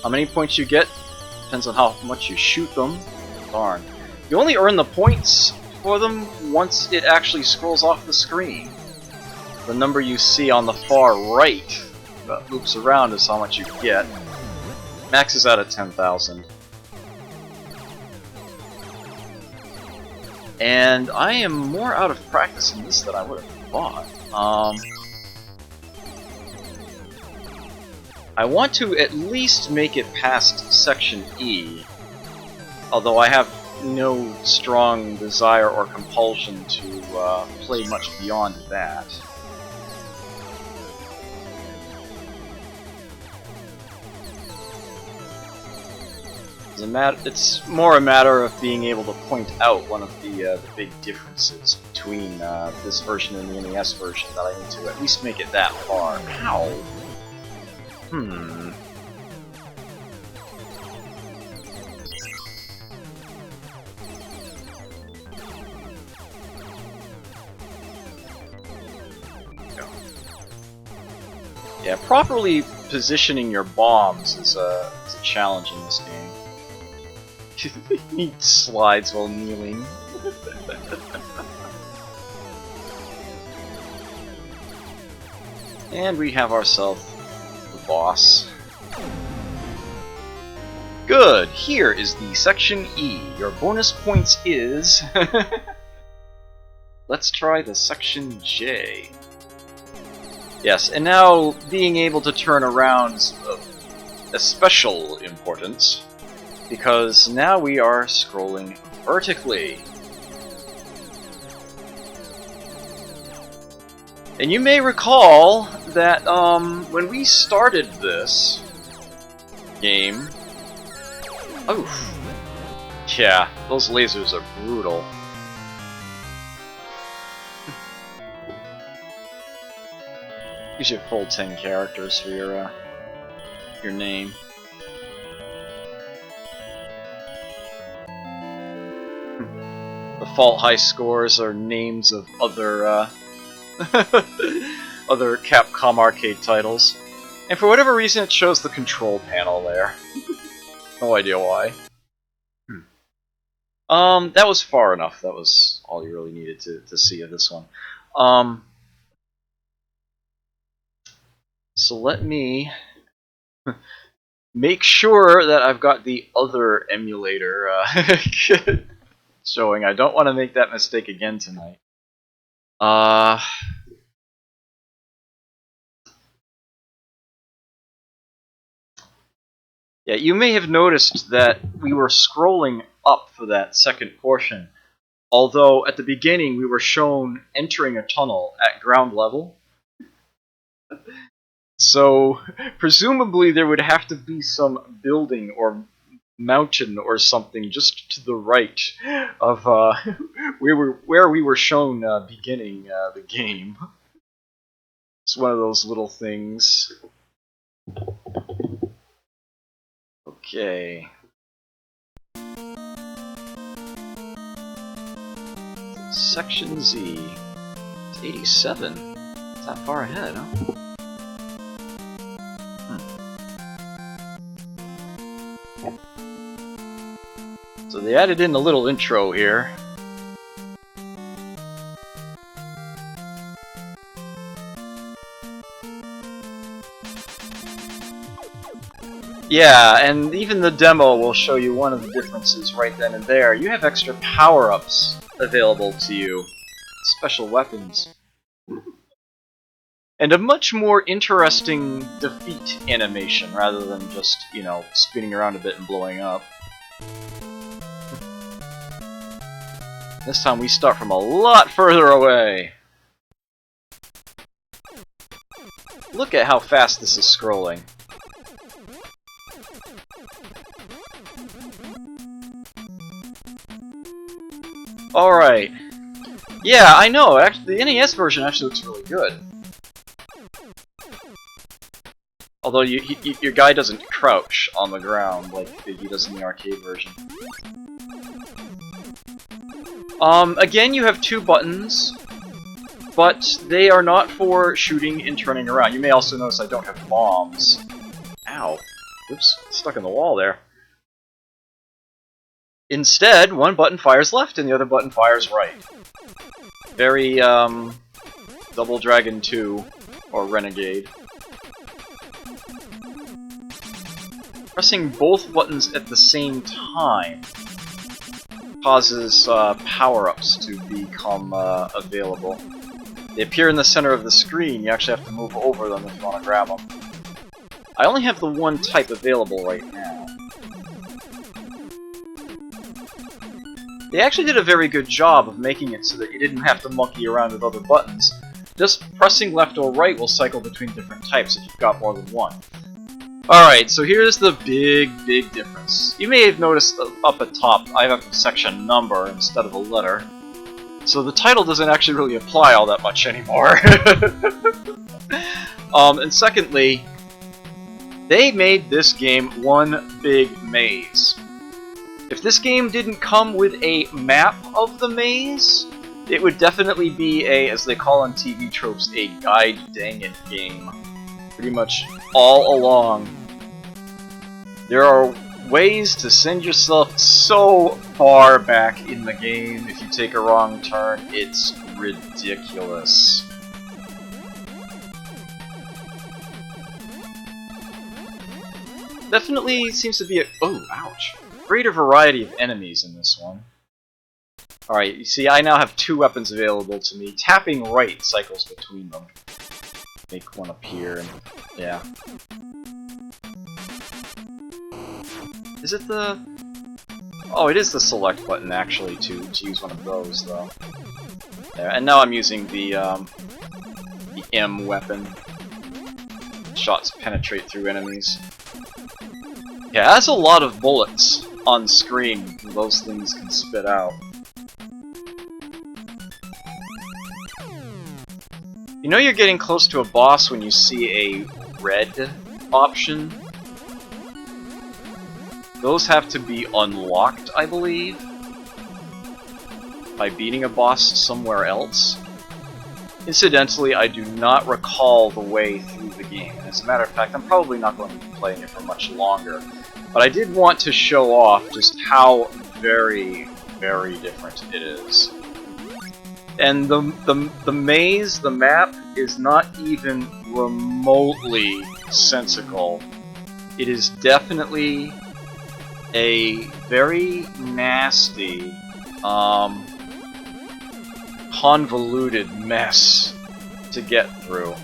[SPEAKER 1] How many points you get depends on how much you shoot them. Darn. You only earn the points for them once it actually scrolls off the screen. The number you see on the far right that loops around is how much you get. Max is out at 10,000. And I am more out of practice in this than I would have thought. I want to at least make it past Section E, although I have no strong desire or compulsion to play much beyond that. It's more a matter of being able to point out one of the big differences between this version and the NES version that I need to at least make it that far. Ow! Yeah, properly positioning your bombs is a challenge in this game. He slides while kneeling. And we have ourselves the boss. Good! Here is the Section E. Your bonus points is... Let's try the Section J. Yes, and now being able to turn around is of special importance, because now we are scrolling vertically. And you may recall that when we started this game... Oof. Yeah, those lasers are brutal. Use your full 10 characters for your name. Default high scores are names of other other Capcom arcade titles, and for whatever reason it shows the control panel there. No idea why. That was far enough. That was all you really needed to see of this one. So let me make sure that I've got the other emulator showing. I don't want to make that mistake again tonight. Yeah, you may have noticed that we were scrolling up for that second portion, although at the beginning we were shown entering a tunnel at ground level. So, presumably there would have to be some building or mountain or something just to the right of where we were shown beginning the game. It's one of those little things. Okay. Section Z. It's 87. It's that far ahead, huh? So they added in a little intro here. Yeah, and even the demo will show you one of the differences right then and there. You have extra power-ups available to you. Special weapons. And a much more interesting defeat animation, rather than just, you know, spinning around a bit and blowing up. This time we start from a lot further away. Look at how fast this is scrolling. Alright. Yeah, I know, actually, the NES version actually looks really good. Although your guy doesn't crouch on the ground like he does in the arcade version. Again, you have two buttons. but they are not for shooting and turning around. You may also notice I don't have bombs. Ow. Oops, stuck in the wall there. Instead, one button fires left and the other button fires right. Very, Double Dragon 2, or Renegade. Pressing both buttons at the same time causes power-ups to become available. They appear in the center of the screen. You actually have to move over them if you want to grab them. I only have the one type available right now. They actually did a very good job of making it so that you didn't have to monkey around with other buttons. Just pressing left or right will cycle between different types if you've got more than one. Alright, so here's the big difference. You may have noticed up at top I have a section number instead of a letter. So the title doesn't actually really apply all that much anymore. And secondly, they made this game one big maze. If this game didn't come with a map of the maze, it would definitely be a, as they call on TV tropes, a guide dang it game. Pretty much all along. There are ways to send yourself so far back in the game if you take a wrong turn. It's ridiculous. Definitely seems to be a... oh, ouch. Greater variety of enemies in this one. Alright, you see I now have two weapons available to me. Tapping right cycles between them. Make one appear and... yeah. Is it the... oh, it is the select button actually to use one of those though. There, and now I'm using the M weapon. Shots penetrate through enemies. Yeah, it has a lot of bullets on screen those things can spit out. You know you're getting close to a boss when you see a red option. Those have to be unlocked, I believe, by beating a boss somewhere else. Incidentally, I do not recall the way through the game, and as a matter of fact, I'm probably not going to be playing it for much longer. But I did want to show off just how very different it is. And the maze, the map, is not even remotely sensical. It is definitely a very nasty, convoluted mess to get through.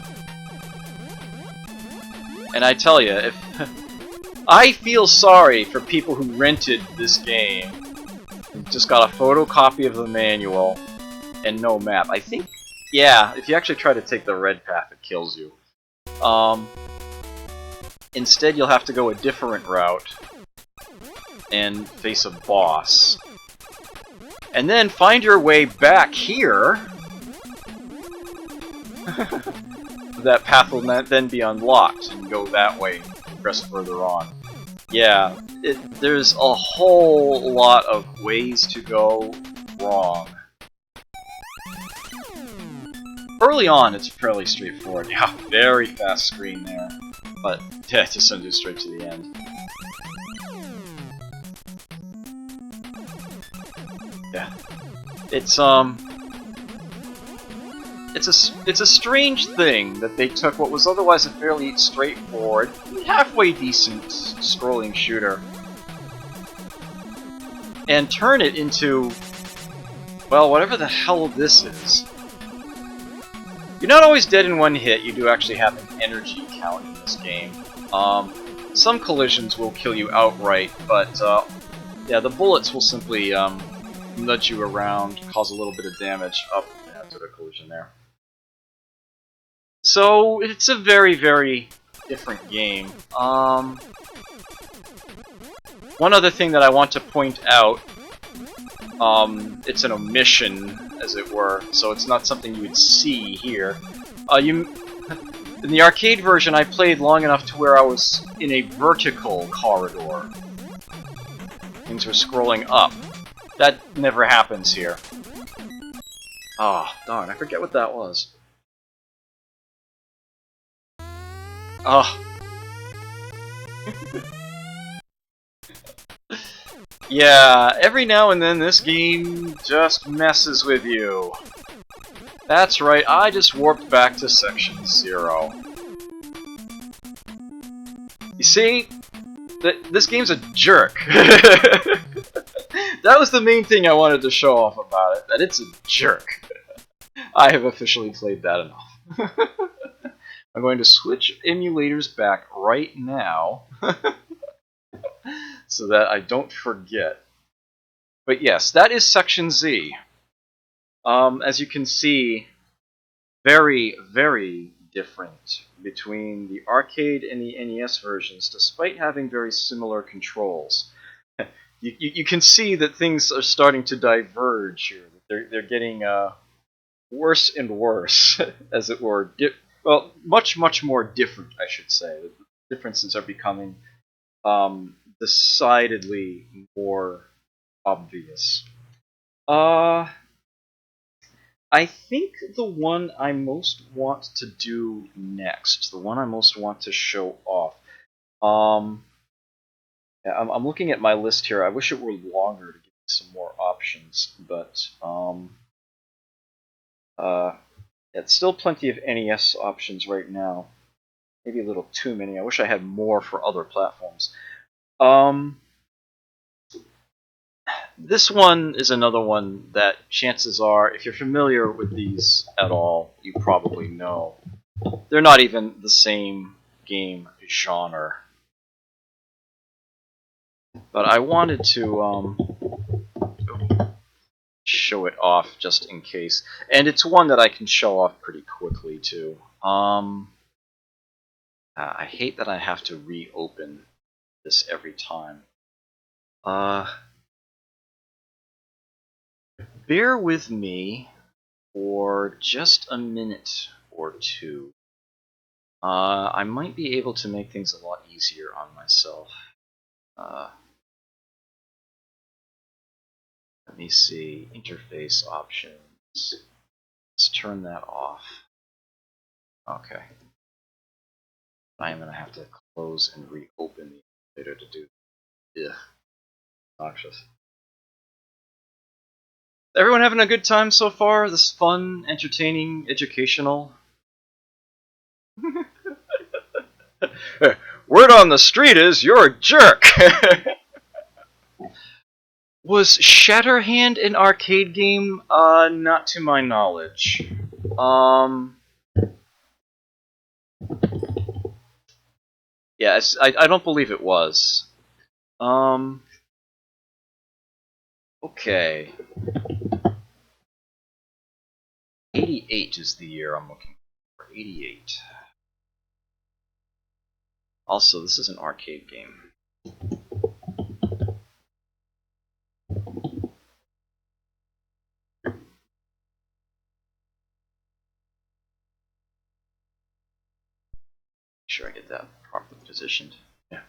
[SPEAKER 1] And I tell you, if I feel sorry for people who rented this game and just got a photocopy of the manual and no map. I think, yeah, if you actually try to take the red path, it kills you. Instead, you'll have to go a different route and face a boss. And then find your way back here. That path will then be unlocked and go that way and progress further on. Yeah, there's a whole lot of ways to go wrong. Early on, it's fairly straightforward. Yeah, very fast screen there. But, yeah, it just sends you straight to the end. Yeah. It's a strange thing that they took what was otherwise a fairly straightforward, halfway decent scrolling shooter and turn it into, well, whatever the hell this is. You're not always dead in one hit, you do actually have an energy count in this game. Some collisions will kill you outright, but yeah, the bullets will simply nudge you around, cause a little bit of damage. Oh, yeah, that's a collision there. So, it's a very different game. One other thing that I want to point out, it's an omission, as it were, so it's not something you would see here. In the arcade version, I played long enough to where I was in a vertical corridor. Things were scrolling up. That never happens here. Oh, darn, I forget what that was. Oh. Yeah, every now and then this game just messes with you. That's right, I just warped back to Section 0. You see, this game's a jerk. That was the main thing I wanted to show off about it, that it's a jerk. I have officially played that enough. I'm going to switch emulators back right now so that I don't forget. But yes, that is Section Z. As you can see, very, very different between the arcade and the NES versions, despite having very similar controls. You can see that things are starting to diverge here. They're getting worse and worse, as it were. Well, much more different, I should say. The differences are becoming decidedly more obvious. I think the one I most want to do next, the one I most want to show off. Yeah, I'm looking at my list here. I wish it were longer to give me some more options, but it's still plenty of NES options right now. Maybe a little too many. I wish I had more for other platforms. This one is another one that chances are, if you're familiar with these at all, you probably know. They're not even the same game genre. But I wanted to show it off just in case. And it's one that I can show off pretty quickly too. I hate that I have to reopen this every time. Bear with me for just a minute or two. I might be able to make things a lot easier on myself. Let me see, interface options. Let's turn that off. Okay. I am going to have to close and reopen the emulator to do this. Ugh. Noxious. Everyone having a good time so far? This fun, entertaining, educational? Word on the street is you're a jerk! Was Shatterhand an arcade game? Not to my knowledge. Yes, I don't believe it was. Okay. 88 is the year I'm looking for. 88. Also, this is an arcade game. Make sure I get that properly positioned. Yeah.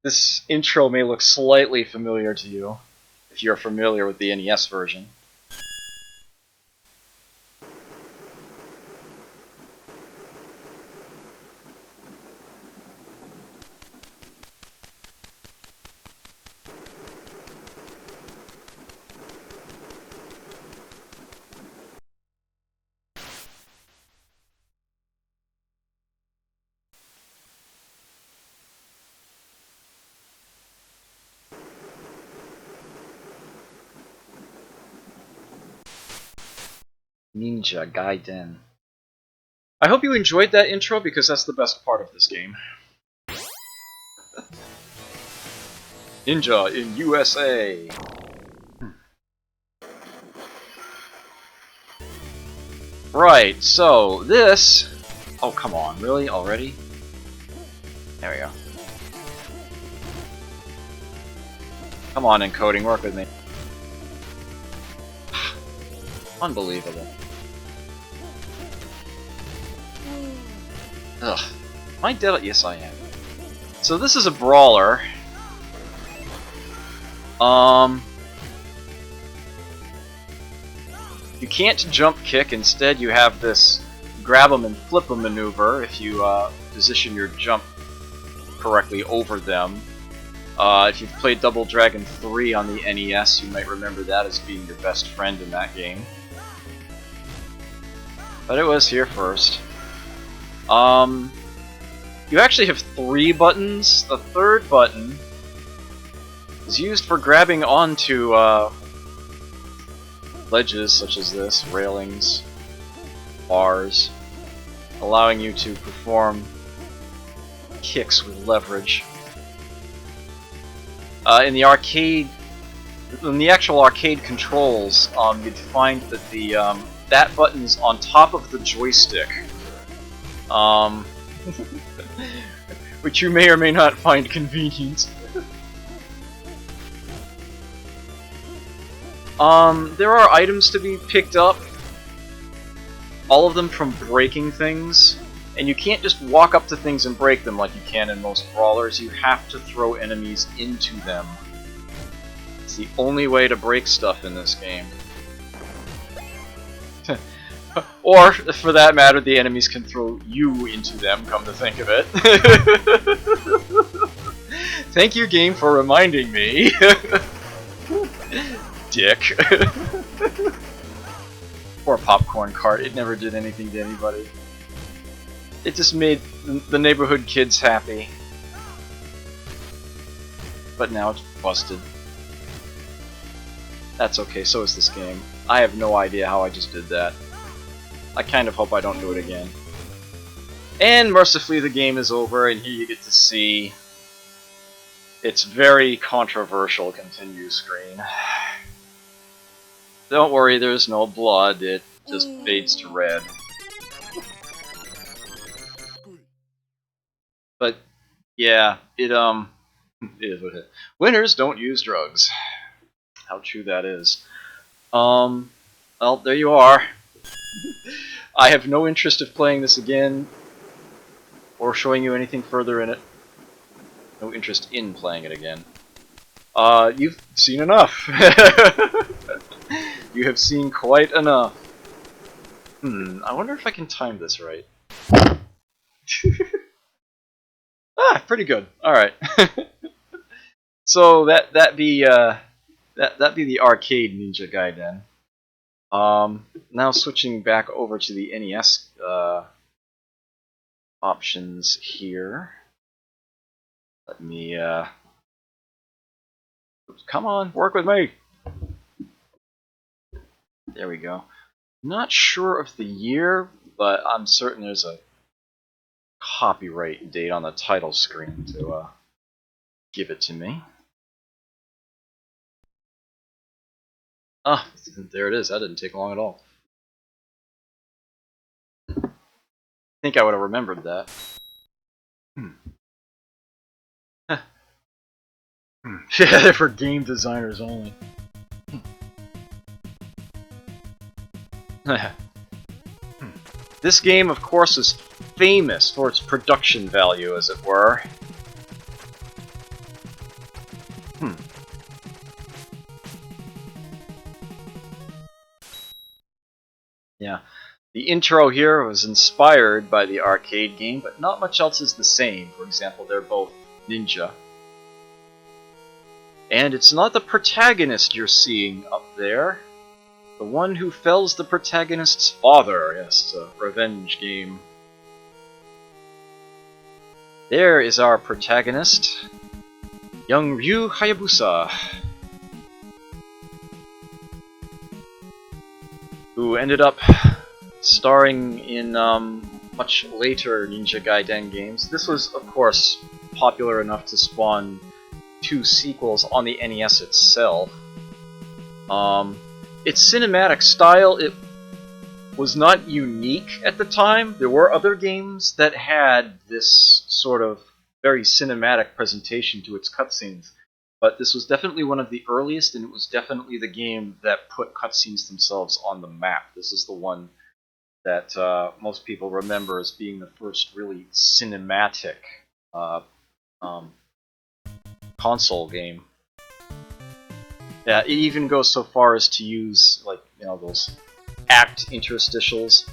[SPEAKER 1] This intro may look slightly familiar to you, if you're familiar with the NES version. Ninja Gaiden. I hope you enjoyed that intro because that's the best part of this game. Ninja in USA. Right, so this... Oh, come on, really? Already? There we go. Come on, encoding, work with me. Unbelievable. Ugh. Am I dead? Yes, I am. So this is a brawler. You can't jump kick, instead you have this grab them and flip them maneuver if you position your jump correctly over them. If you've played Double Dragon 3 on the NES, you might remember that as being your best friend in that game. But it was here first. You actually have 3 buttons. The third button is used for grabbing onto ledges such as this, railings, bars, allowing you to perform kicks with leverage. In the actual arcade controls, you'd find that the that button's on top of the joystick, which you may or may not find convenient. There are items to be picked up, all of them from breaking things, and you can't just walk up to things and break them like you can in most brawlers. You have to throw enemies into them. It's the only way to break stuff in this game. Or, for that matter, the enemies can throw you into them, come to think of it. Thank you, game, for reminding me. Dick. Poor popcorn cart, it never did anything to anybody. It just made the neighborhood kids happy. But now it's busted. That's okay, so is this game. I have no idea how I just did that. I kind of hope I don't do it again. And mercifully the game is over, and here you get to see its very controversial continue screen. Don't worry, there's no blood, it just fades to red. But, yeah, it is what it is. Winners don't use drugs. How true that is. Well, there you are. I have no interest of playing this again, or showing you anything further in it. No interest in playing it again. You've seen enough. You have seen quite enough. I wonder if I can time this right. Pretty good. Alright. So that'd be the arcade Ninja Gaiden. Now switching back over to the NES options here. Let me come on, work with me. There we go. Not sure of the year, but I'm certain there's a copyright date on the title screen to give it to me. Ah, there it is. That didn't take long at all. I think I would have remembered that. Yeah, they're for game designers only. This game, of course, is famous for its production value, as it were. Yeah, the intro here was inspired by the arcade game, but not much else is the same. For example, they're both ninja. And it's not the protagonist you're seeing up there. The one who fells the protagonist's father. Yes, it's a revenge game. There is our protagonist, young Ryu Hayabusa, who ended up starring in much later Ninja Gaiden games. This was, of course, popular enough to spawn 2 sequels on the NES itself. Its cinematic style, it was not unique at the time. There were other games that had this sort of very cinematic presentation to its cutscenes, but this was definitely one of the earliest, and it was definitely the game that put cutscenes themselves on the map. This is the one that most people remember as being the first really cinematic console game. Yeah, it even goes so far as to use, like, you know, those act interstitials.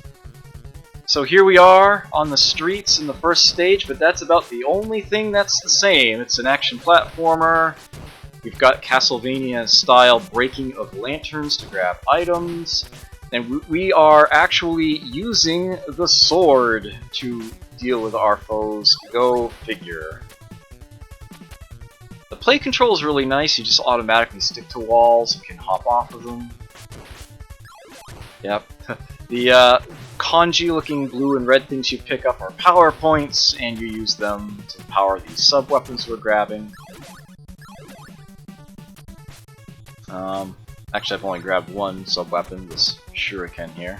[SPEAKER 1] So here we are on the streets in the first stage, but that's about the only thing that's the same. It's an action platformer. We've got Castlevania-style breaking of lanterns to grab items, and we are actually using the sword to deal with our foes. Go figure. The play control is really nice. You just automatically stick to walls. You can hop off of them. Yep. The kanji-looking blue and red things you pick up are power points, and you use them to power these sub-weapons we're grabbing. Actually, I've only grabbed one sub-weapon, this shuriken here.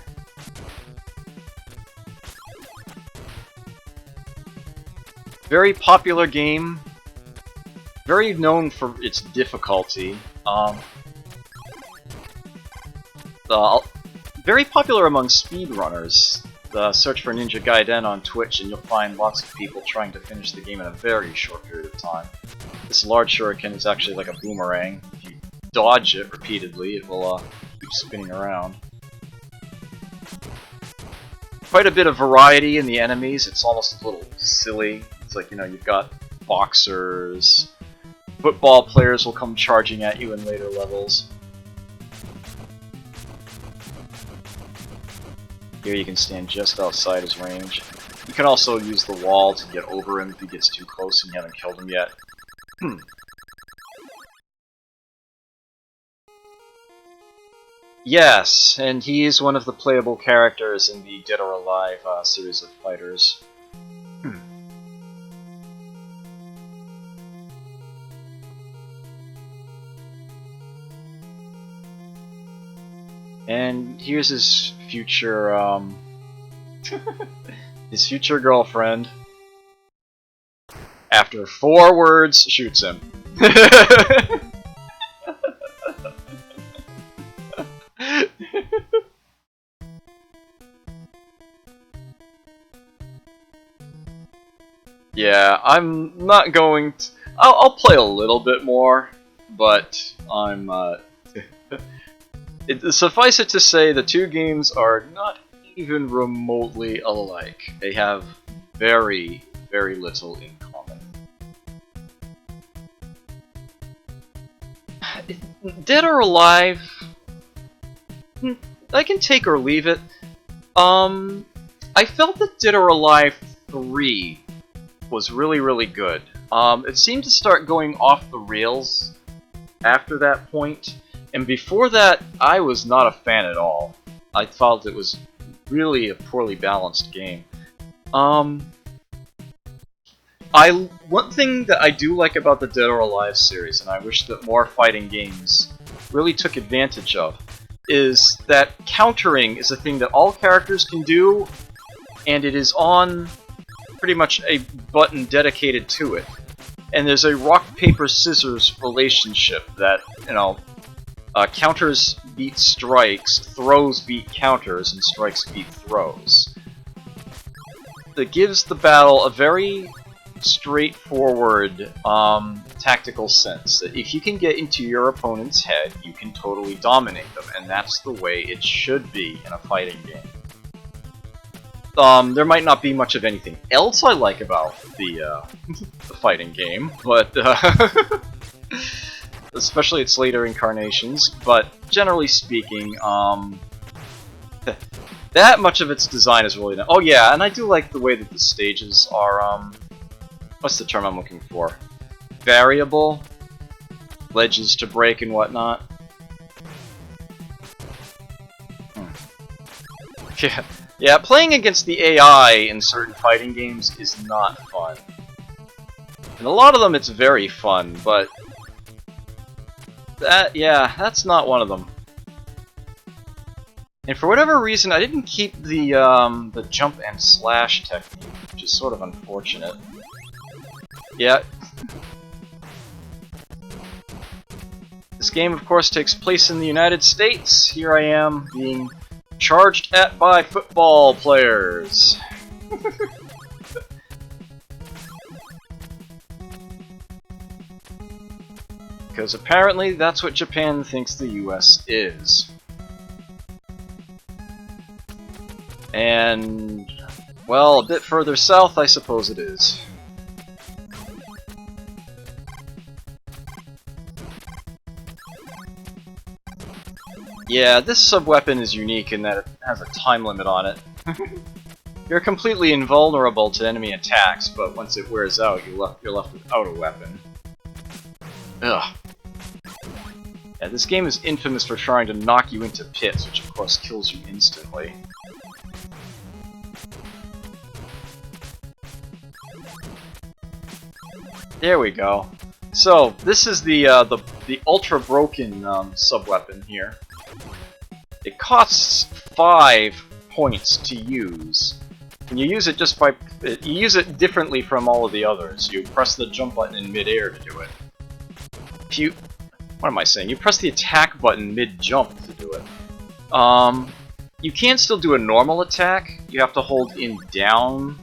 [SPEAKER 1] Very popular game. Very known for its difficulty. Very popular among speedrunners. Search for Ninja Gaiden on Twitch and you'll find lots of people trying to finish the game in a very short period of time. This large shuriken is actually like a boomerang. If you dodge it repeatedly, it will keep spinning around. Quite a bit of variety in the enemies. It's almost a little silly. It's like, you know, you've got boxers, football players will come charging at you in later levels. Here you can stand just outside his range. You can also use the wall to get over him if he gets too close and you haven't killed him yet. Yes, and he is one of the playable characters in the Dead or Alive series of fighters. And here's his future, his future girlfriend. After 4 words, shoots him. Yeah, I'm not going to... I'll play a little bit more, but I'm, suffice it to say, the two games are not even remotely alike. They have very, very little in common. Dead or Alive, I can take or leave it. I felt that Dead or Alive 3 was really, really good. It seemed to start going off the rails after that point. And before that, I was not a fan at all. I felt it was really a poorly balanced game. One thing that I do like about the Dead or Alive series, and I wish that more fighting games really took advantage of, is that countering is a thing that all characters can do, and it is on pretty much a button dedicated to it. And there's a rock, paper, scissors relationship that, you know, counters beat strikes, throws beat counters, and strikes beat throws. That gives the battle a very straightforward tactical sense. That if you can get into your opponent's head, you can totally dominate them, and that's the way it should be in a fighting game. There might not be much of anything else I like about the fighting game, but especially its later incarnations, but generally speaking, that much of its design is really nice. Oh yeah, and I do like the way that the stages are, what's the term I'm looking for? Variable? Ledges to break and whatnot. Yeah, playing against the AI in certain fighting games is not fun. In a lot of them it's very fun, but that's not one of them. And for whatever reason, I didn't keep the jump and slash technique, which is sort of unfortunate. Yeah. This game, of course, takes place in the United States. Here I am, being charged at by football players. Because apparently that's what Japan thinks the US is. And, well, a bit further south, I suppose it is. Yeah, this sub-weapon is unique in that it has a time limit on it. You're completely invulnerable to enemy attacks, but once it wears out, you're left without a weapon. Ugh. Yeah, this game is infamous for trying to knock you into pits, which of course kills you instantly. There we go. So, this is the ultra broken sub-weapon here. It costs 5 points to use. And you use it just by... you use it differently from all of the others. You press the jump button in mid-air to do it. If you... what am I saying? You press the attack button mid-jump to do it. You can still do a normal attack. You have to hold in down.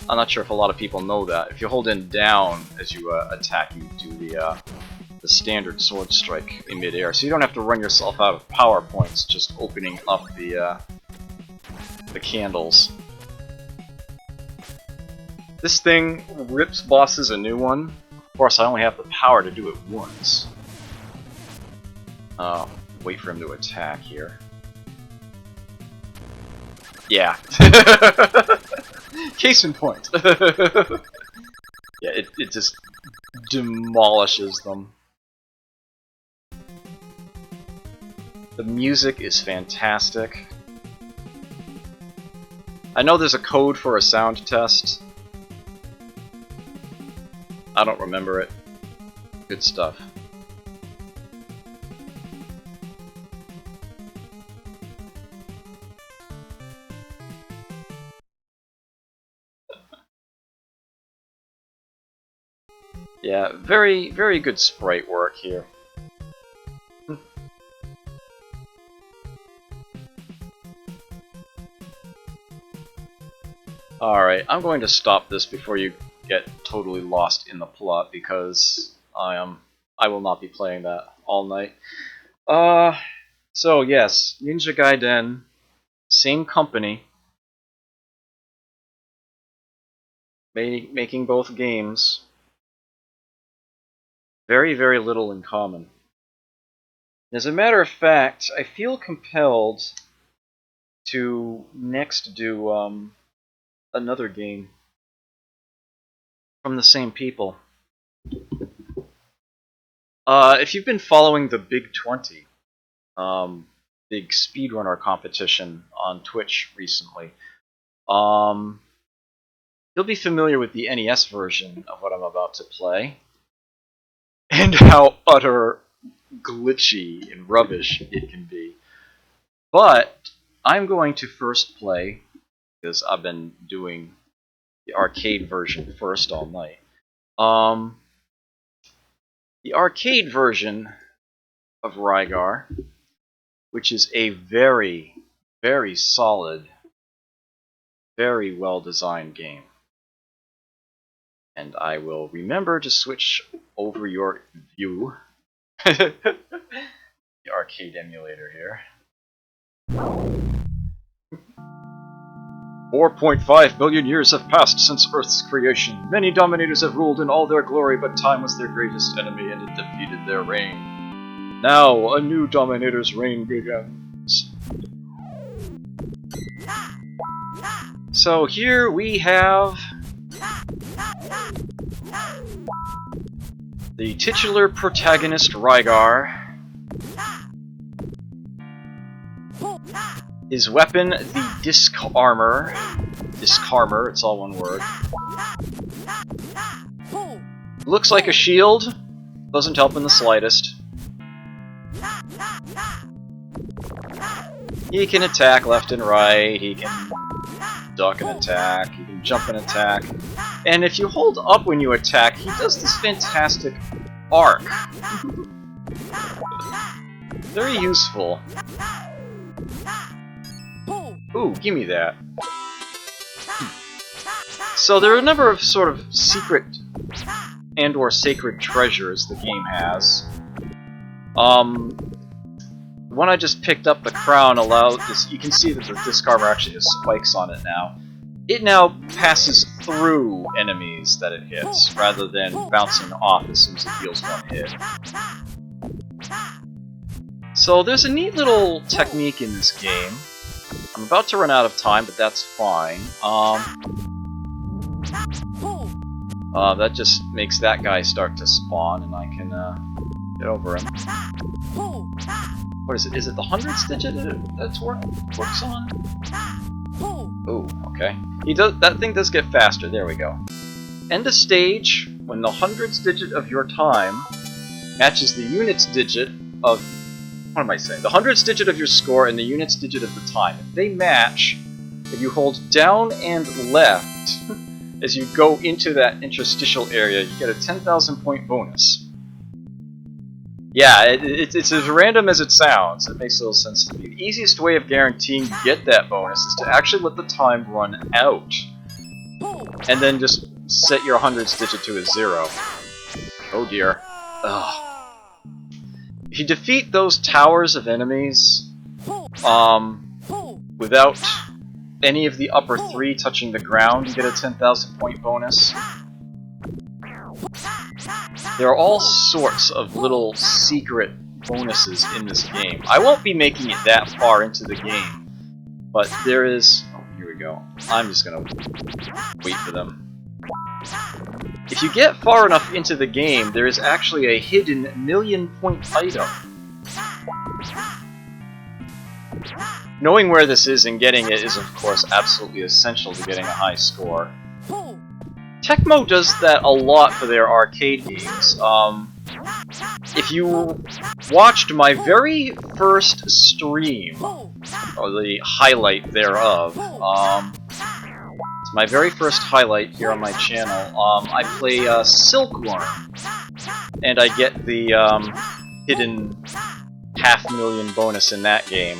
[SPEAKER 1] I'm not sure if a lot of people know that. If you hold in down as you attack, you do the standard sword strike in mid-air. So you don't have to run yourself out of power points just opening up the candles. This thing rips bosses a new one. Of course, I only have the power to do it once. Oh, wait for him to attack here. Yeah. Case in point. Yeah, it just demolishes them. The music is fantastic. I know there's a code for a sound test. I don't remember it. Good stuff. Yeah, very, very good sprite work here. Alright, I'm going to stop this before you get totally lost in the plot, because I will not be playing that all night. So yes, Ninja Gaiden, same company, making both games. Very, very little in common. As a matter of fact, I feel compelled to next do another game from the same people. If you've been following the Big 20, big speedrunner competition on Twitch recently, you'll be familiar with the NES version of what I'm about to play, and how utter glitchy and rubbish it can be. But I'm going to first play, because I've been doing the arcade version first all night. The arcade version of Rygar, which is a very, very solid, very well-designed game. And I will remember to switch over your view. The arcade emulator here. 4.5 billion years have passed since Earth's creation. Many dominators have ruled in all their glory, but time was their greatest enemy and it defeated their reign. Now, a new dominator's reign begins. So here we have the titular protagonist, Rygar. His weapon, the Disc Armor. Discarmor, it's all one word. Looks like a shield. Doesn't help in the slightest. He can attack left and right. He can duck and attack. He can jump and attack. And if you hold up when you attack, he does this fantastic arc. Very useful. Ooh, gimme that. So there are a number of sort of secret and/or sacred treasures the game has. one I just picked up, the crown, allows this. You can see that the disc armor actually has spikes on it now. It now passes through enemies that it hits, rather than bouncing off as soon as it deals one hit. So there's a neat little technique in this game. I'm about to run out of time, but that's fine. That just makes that guy start to spawn, and I can get over him. What is it? Is it the hundredths digit that's works on? Oh, okay. That thing does get faster. There we go. End of stage when the hundredths digit of your time matches the units digit of. What am I saying? The hundredths digit of your score and the units digit of the time. If they match, if you hold down and left as you go into that interstitial area, you get a 10,000 point bonus. Yeah, it's as random as it sounds. It makes a little sense to me. The easiest way of guaranteeing you get that bonus is to actually let the time run out. And then just set your hundredths digit to a 0. Oh dear. Ugh. If you defeat those towers of enemies, without any of the upper 3 touching the ground, you get a 10,000 point bonus. There are all sorts of little secret bonuses in this game. I won't be making it that far into the game, but there is... Oh, here we go. I'm just gonna wait for them. If you get far enough into the game, there is actually a hidden 1,000,000 point item. Knowing where this is and getting it is, of course, absolutely essential to getting a high score. Tecmo does that a lot for their arcade games. If you watched my very first stream, or the highlight thereof, it's my very first highlight here on my channel, I play Silkworm, and I get the hidden 500,000 bonus in that game.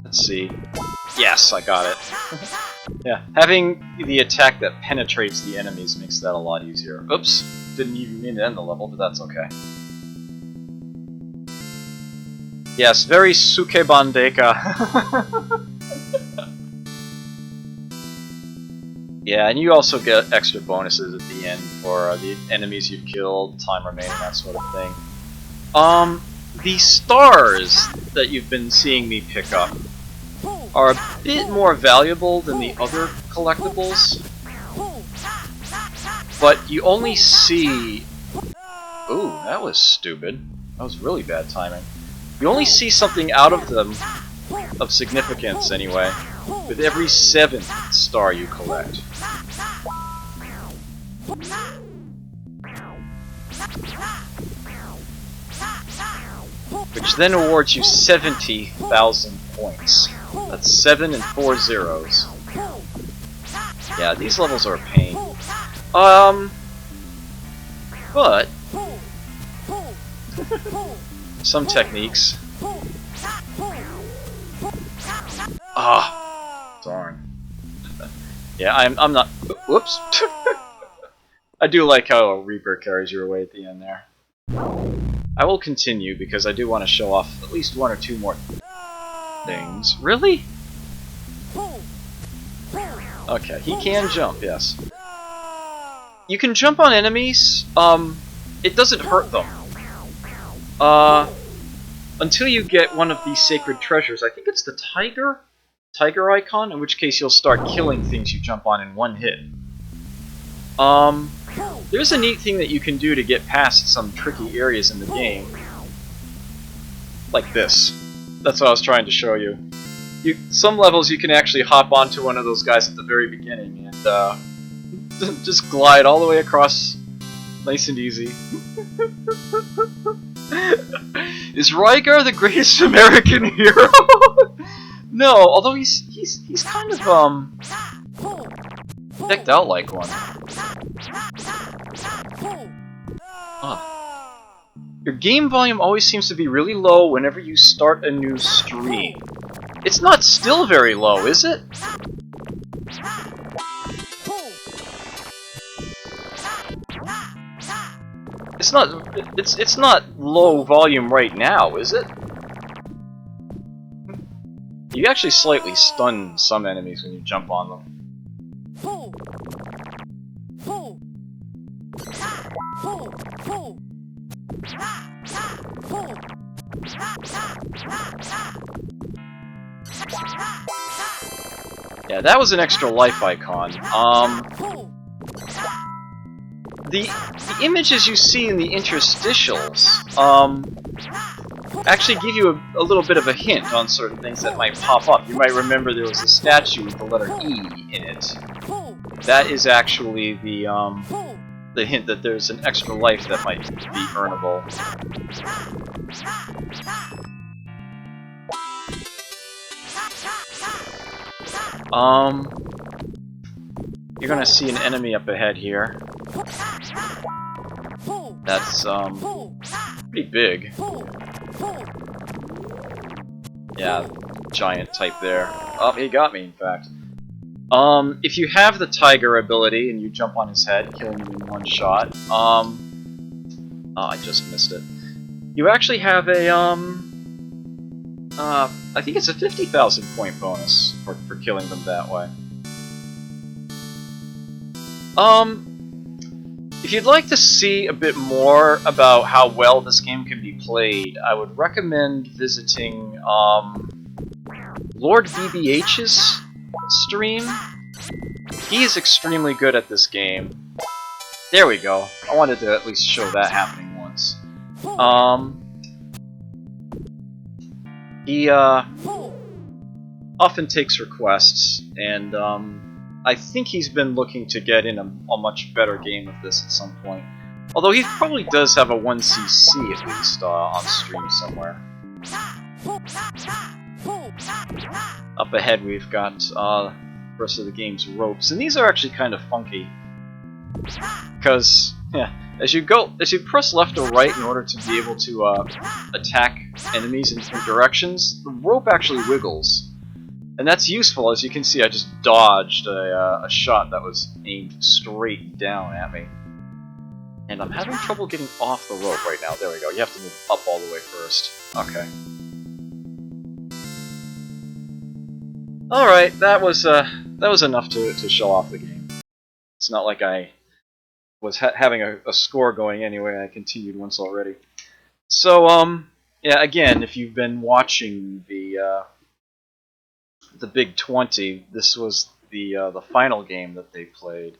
[SPEAKER 1] Let's see. Yes, I got it. Yeah, having the attack that penetrates the enemies makes that a lot easier. Oops, didn't even mean to end the level, but that's okay. Yes, very Sukebandeka. Yeah, and you also get extra bonuses at the end for the enemies you've killed, time remaining, that sort of thing. The stars that you've been seeing me pick up are a bit more valuable than the other collectibles, but you only see... Ooh, that was stupid. That was really bad timing. You only see something out of them, of significance anyway, with every 7th star you collect. Which then awards you 70,000 points. That's 7 and 4 zeros. Yeah, these levels are a pain. But some techniques. Ah, darn. Yeah, I'm not. Whoops. I do like how Reaper carries you away at the end there. I will continue because I do want to show off at least 1 or 2 more things. Really? Okay, he can jump, yes. You can jump on enemies. It doesn't hurt them. Until you get one of these sacred treasures. I think it's the tiger icon, in which case you'll start killing things you jump on in 1 hit. There's a neat thing that you can do to get past some tricky areas in the game. Like this. That's what I was trying to show you. Some levels you can actually hop onto one of those guys at the very beginning and just glide all the way across nice and easy. Is Rygar the greatest American hero? No, although he's kind of decked out like one. Your game volume always seems to be really low whenever you start a new stream. It's not still very low, is it? It's not low volume right now, is it? You actually slightly stun some enemies when you jump on them. Yeah, that was an extra life icon. The images you see in the interstitials, actually give you a little bit of a hint on certain things that might pop up. You might remember there was a statue with the letter E in it. That is actually the hint that there's an extra life that might be earnable. You're gonna see an enemy up ahead here. That's, pretty big. Yeah, giant type there. Oh, he got me, in fact. If you have the Tiger ability and you jump on his head, killing him in one shot, oh, I just missed it. You actually have a, I think it's a 50,000 point bonus for killing them that way. If you'd like to see a bit more about how well this game can be played, I would recommend visiting, Lord BBH's stream. He is extremely good at this game. There we go. I wanted to at least show that happening once. He, often takes requests, and, I think he's been looking to get in a much better game of this at some point. Although he probably does have a 1cc at least on stream somewhere. Up ahead we've got the rest of the game's ropes, and these are actually kind of funky. Because, yeah, as you press left or right in order to be able to attack enemies in different directions, the rope actually wiggles. And that's useful. As you can see, I just dodged a shot that was aimed straight down at me. And I'm having trouble getting off the rope right now. There we go. You have to move up all the way first. Okay. Alright, that was enough to show off the game. It's not like I was having a score going anyway. I continued once already. So, yeah, again, if you've been watching the Big 20, this was the final game that they played.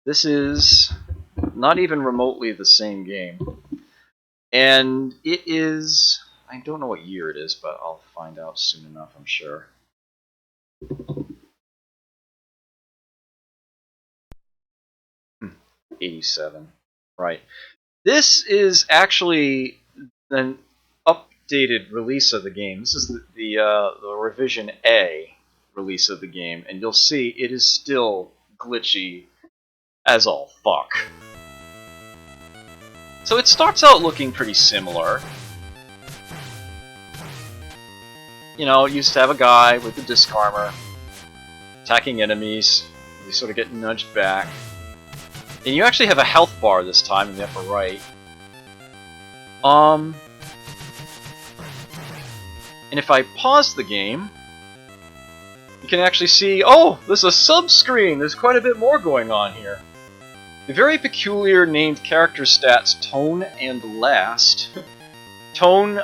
[SPEAKER 1] This is not even remotely the same game, and it is, I don't know what year it is, but I'll find out soon enough, I'm sure. '87, right. This is actually an updated release of the game. This is the revision A release of the game, and you'll see it is still glitchy as all fuck. So it starts out looking pretty similar. You know, you used to have a guy with a disc armor attacking enemies. You sort of get nudged back. And you actually have a health bar this time in the upper right. And if I pause the game, you can actually see, oh, there's a sub-screen! There's quite a bit more going on here. The very peculiar named character stats Tone and Last. Tone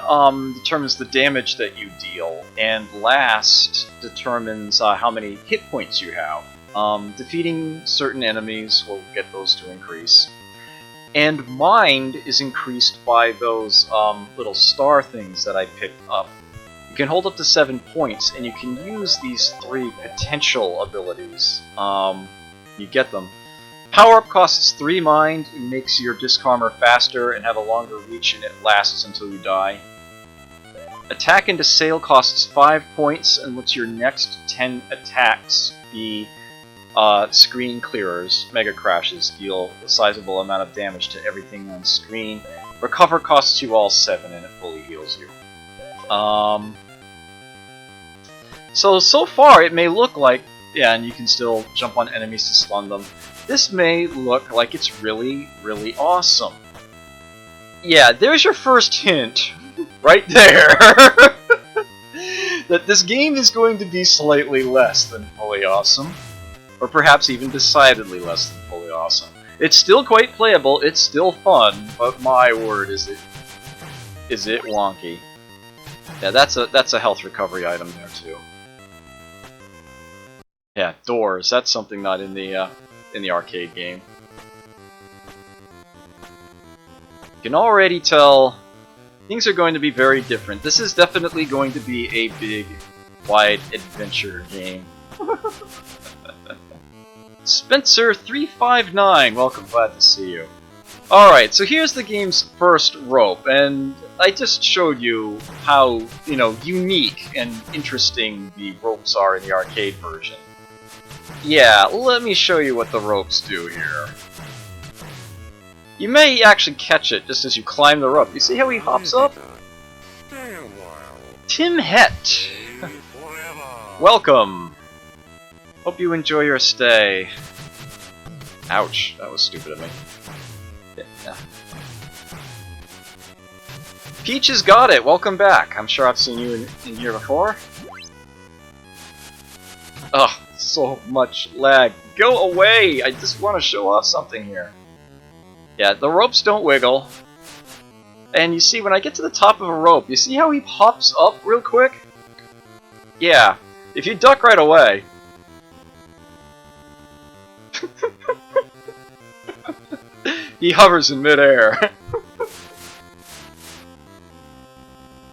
[SPEAKER 1] determines the damage that you deal, and Last determines how many hit points you have. Defeating certain enemies will get those to increase. And Mind is increased by those little star things that I picked up. You can hold up to 7 points, and you can use these 3 potential abilities. You get them. Power-up costs 3 mind, it makes your disc armor faster and have a longer reach, and it lasts until you die. Attack and Assail costs 5 points and lets your next 10 attacks be screen clearers. Mega Crashes deal a sizable amount of damage to everything on screen. Recover costs you all 7 and it fully heals you. So far it may look like Yeah, and you can still jump on enemies to stun them. This may look like it's really, really awesome. Yeah, there's your first hint, right there, that this game is going to be slightly less than fully awesome, or perhaps even decidedly less than fully awesome. It's still quite playable, it's still fun, but my word, is it wonky. Yeah, that's a health recovery item there too. Yeah, doors. That's something not in the arcade game. You can already tell things are going to be very different. This is definitely going to be a big, wide adventure game. Spencer359, welcome, glad to see you. Alright, so here's the game's first rope, and I just showed you how, unique and interesting the ropes are in the arcade version. Yeah, let me show you what the ropes do here. You may actually catch it just as you climb the rope. You see how he hops up? Tim Het! Welcome! Hope you enjoy your stay. Ouch, that was stupid of me. Yeah. Peach has got it! Welcome back! I'm sure I've seen you in here before. Ugh, so much lag. Go away! I just want to show off something here. Yeah, the ropes don't wiggle. And you see, when I get to the top of a rope, you see how he pops up real quick? Yeah, if you duck right away... he hovers in midair.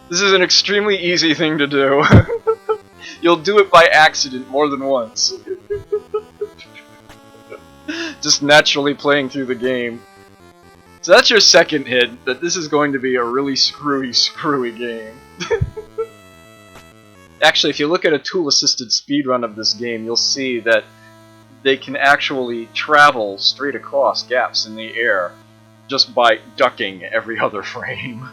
[SPEAKER 1] This is an extremely easy thing to do. You'll do it by accident more than once. Just naturally playing through the game. So that's your second hint, that this is going to be a really screwy game. Actually, if you look at a tool-assisted speedrun of this game, you'll see that they can actually travel straight across gaps in the air just by ducking every other frame.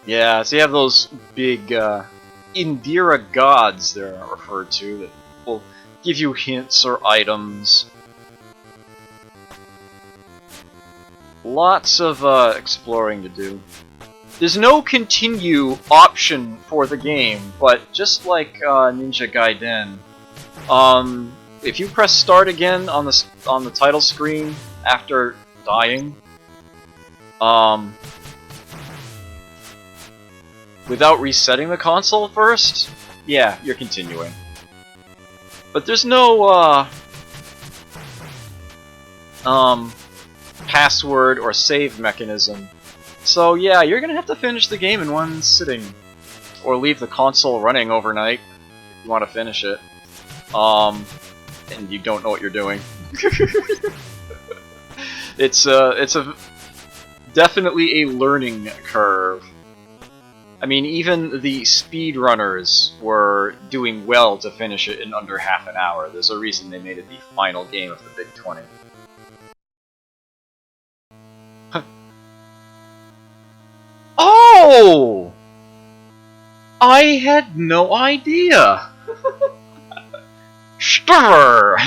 [SPEAKER 1] Yeah, so you have those big Indira gods they're referred to that will give you hints or items. Lots of exploring to do. There's no continue option for the game, but just like Ninja Gaiden, if you press start again on the title screen after dying, without resetting the console first, yeah, you're continuing. But there's no password or save mechanism. So yeah, you're gonna have to finish the game in one sitting, or leave the console running overnight if you want to finish it. And you don't know what you're doing. It's definitely a learning curve. I mean, even the speedrunners were doing well to finish it in under half an hour. There's a reason they made it the final game of the Big 20. Oh! I had no idea! Stir!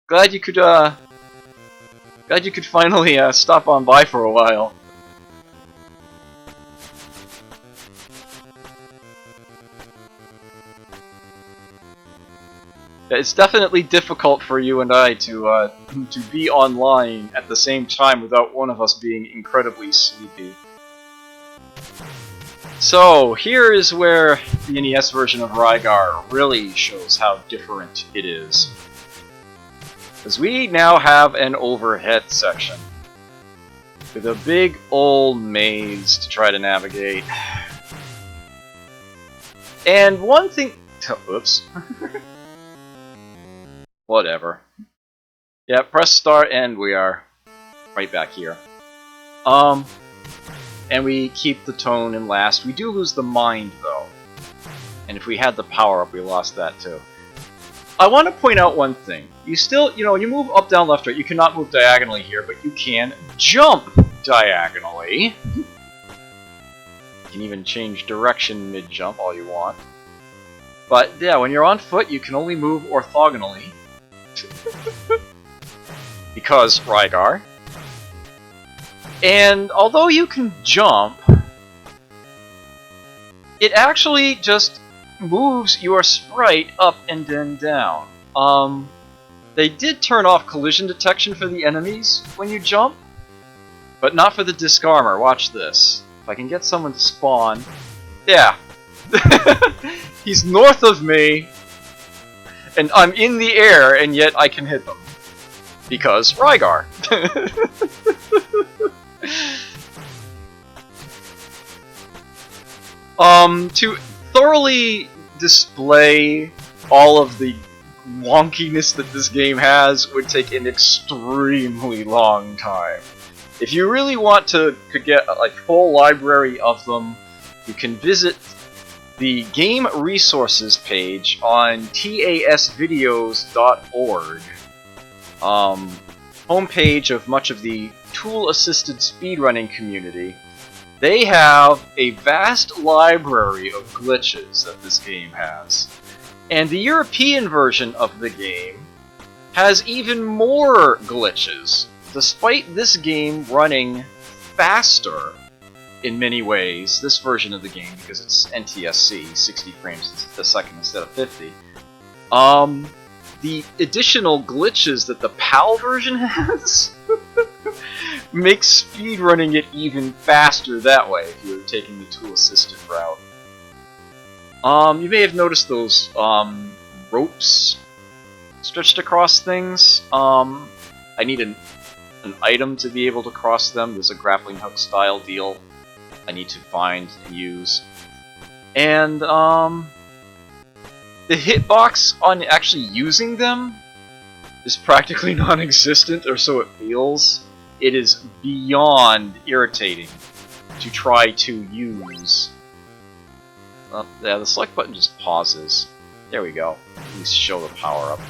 [SPEAKER 1] Glad you could finally stop on by for a while. It's definitely difficult for you and I to be online at the same time without one of us being incredibly sleepy. So, here is where the NES version of Rygar really shows how different it is. Because we now have an overhead section with a big old maze to try to navigate. And one thing... Oops. Whatever. Yeah, press start and we are right back here. And we keep the tone in last. We do lose the mind though. And if we had the power up, we lost that too. I want to point out one thing. You still, when you move up, down, left, right, you cannot move diagonally here, but you can jump diagonally. You can even change direction mid-jump all you want. But yeah, when you're on foot, you can only move orthogonally. Because Rygar. And although you can jump, it actually just moves your sprite up and then down. They did turn off collision detection for the enemies when you jump, but not for the disc armor. Watch this. If I can get someone to spawn... Yeah. He's north of me, and I'm in the air, and yet I can hit them. Because Rygar. To thoroughly display all of the wonkiness that this game has would take an extremely long time. If you really want to get a full library of them, you can visit the Game Resources page on tasvideos.org. Homepage of much of the tool-assisted speedrunning community. They have a vast library of glitches that this game has. And the European version of the game has even more glitches, despite this game running faster in many ways, this version of the game, because it's NTSC, 60 frames a second instead of 50. The additional glitches that the PAL version has makes speedrunning it even faster that way if you're taking the tool-assisted route. You may have noticed those ropes stretched across things. I need an item to be able to cross them. There's a grappling hook style deal I need to find and use. And the hitbox on actually using them is practically non-existent, or so it feels. It is beyond irritating to try to use. Yeah, the select button just pauses. There we go. At least show the power up.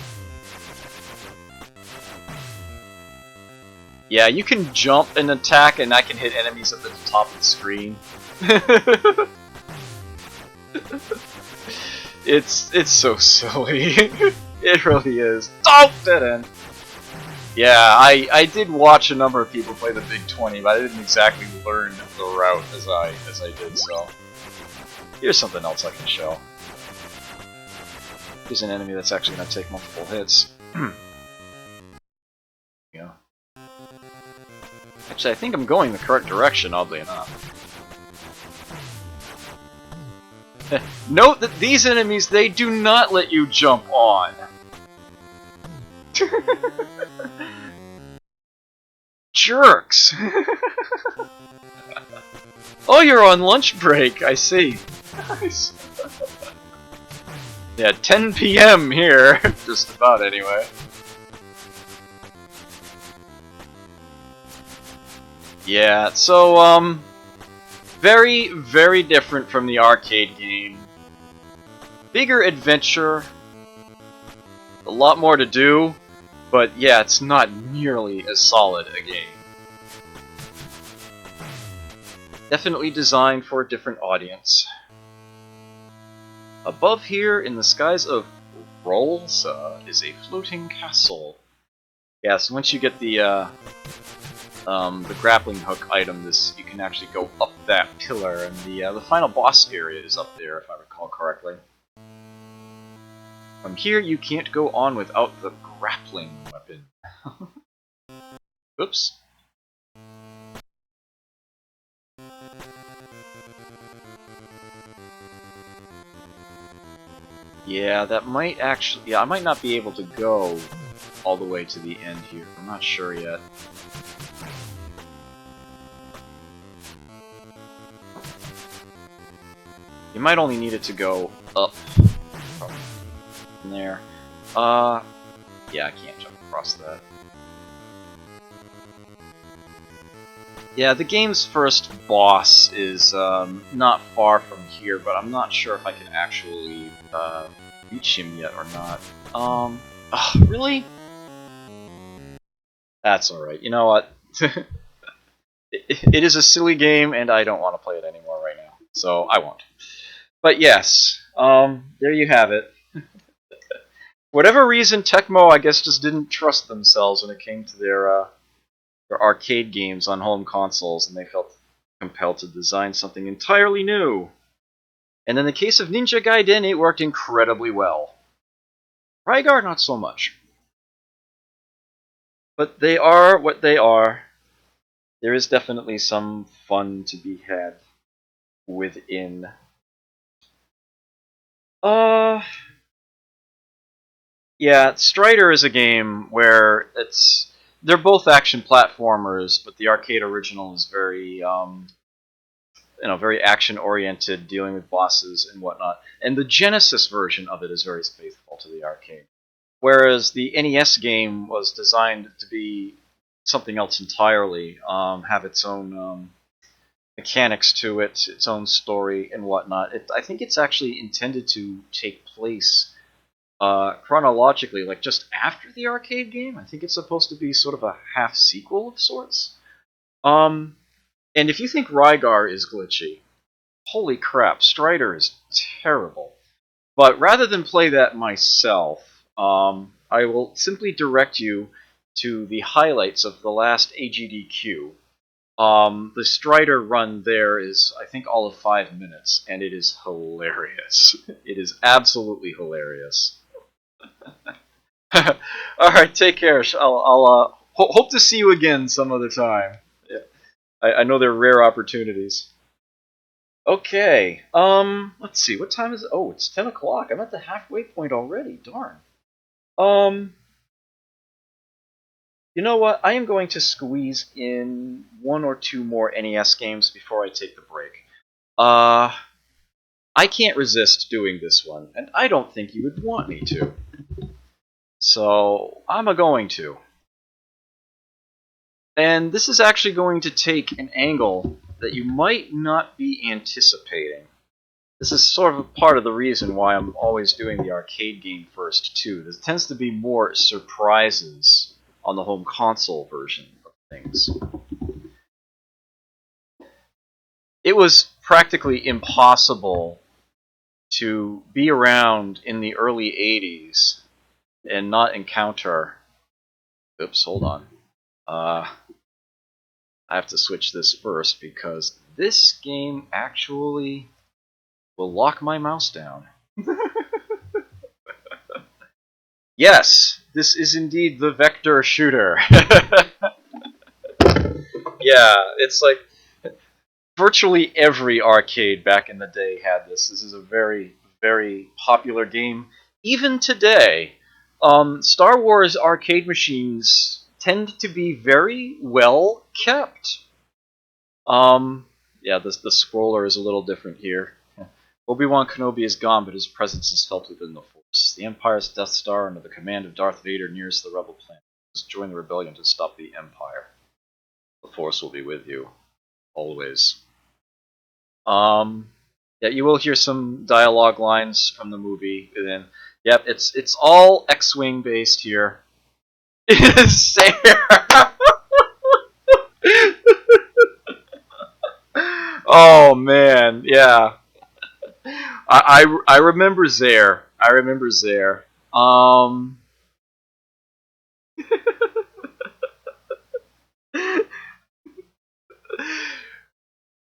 [SPEAKER 1] Yeah, you can jump and attack, and I can hit enemies at the top of the screen. It's so silly. It really is. Oh, dead end. Yeah, I did watch a number of people play the Big 20, but I didn't exactly learn the route as I did so. Here's something else I can show. Here's an enemy that's actually going to take multiple hits. Yeah. Actually, I think I'm going the correct direction, oddly enough. Note that these enemies, they do not let you jump on. Jerks! Oh, you're on lunch break, I see. Nice. Yeah, 10 PM here. Just about, anyway. Yeah, so, very, very different from the arcade game. Bigger adventure. A lot more to do. But yeah, it's not nearly as solid a game. Definitely designed for a different audience. Above here, in the skies of Rolsa, is a floating castle. Yeah, so once you get the grappling hook item, you can actually go up that pillar, and the final boss area is up there, if I recall correctly. From here, you can't go on without the grappling weapon. Oops. Yeah, that might actually... Yeah, I might not be able to go all the way to the end here. I'm not sure yet. You might only need it to go up. In there. Yeah, I can't jump across that. Yeah, the game's first boss is not far from here, but I'm not sure if I can actually reach him yet or not. Really? That's alright. You know what? It is a silly game, and I don't want to play it anymore right now. so I won't. But yes, there you have it. Whatever reason, Tecmo, I guess, just didn't trust themselves when it came to their arcade games on home consoles, and they felt compelled to design something entirely new. And in the case of Ninja Gaiden, it worked incredibly well. Rygar, not so much. But they are what they are. There is definitely some fun to be had within. Yeah, Strider is a game where they're both action platformers, but the arcade original is very very action oriented, dealing with bosses and whatnot. And the Genesis version of it is very faithful to the arcade. Whereas the NES game was designed to be something else entirely, have its own mechanics to it, its own story and whatnot. I think it's actually intended to take place chronologically, like just after the arcade game. I think it's supposed to be sort of a half sequel of sorts. And if you think Rygar is glitchy, holy crap, Strider is terrible. But rather than play that myself, I will simply direct you to the highlights of the last AGDQ. The Strider run there is, I think, all of 5 minutes, and it is hilarious. It is absolutely hilarious. Alright, take care. I'll hope to see you again some other time. Yeah. I know they're rare opportunities. Okay, let's see, what time is it? Oh, it's 10 o'clock. I'm at the halfway point already, darn. You know what? I am going to squeeze in 1 or 2 more NES games before I take the break. I can't resist doing this one, and I don't think you would want me to. So, I'm going to. And this is actually going to take an angle that you might not be anticipating. This is sort of a part of the reason why I'm always doing the arcade game first, too. There tends to be more surprises on the home console version of things. It was practically impossible to be around in the early 80s and not encounter... Oops, hold on. I have to switch this first because this game actually will lock my mouse down. Yes, this is indeed the vector shooter. Yeah, it's like virtually every arcade back in the day had this. This is a very, very popular game. Even today, Star Wars arcade machines tend to be very well kept. Yeah, the scroller is a little different here. Obi-Wan Kenobi is gone, but his presence is felt within the Force. The Empire's Death Star, under the command of Darth Vader, nears the Rebel planet. Just join the rebellion to stop the Empire. The Force will be with you, always. Yeah, you will hear some dialogue lines from the movie. And then, yep, it's all X-wing based here. Oh man, yeah. I remember Zare. I remember Zare.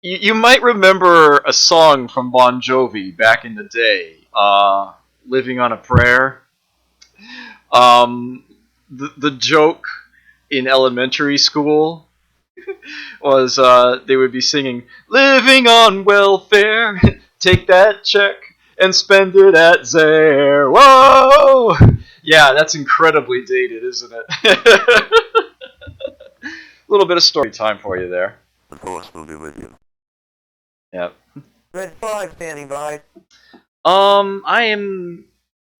[SPEAKER 1] You might remember a song from Bon Jovi back in the day, "Living on a Prayer." The joke in elementary school was they would be singing, "Living on welfare, take that check and spend it at Zare." Whoa! Yeah, that's incredibly dated, isn't it? A little bit of story time for you there.
[SPEAKER 2] The Force will be with you.
[SPEAKER 1] Yep.
[SPEAKER 2] Red 5 standing by.
[SPEAKER 1] I am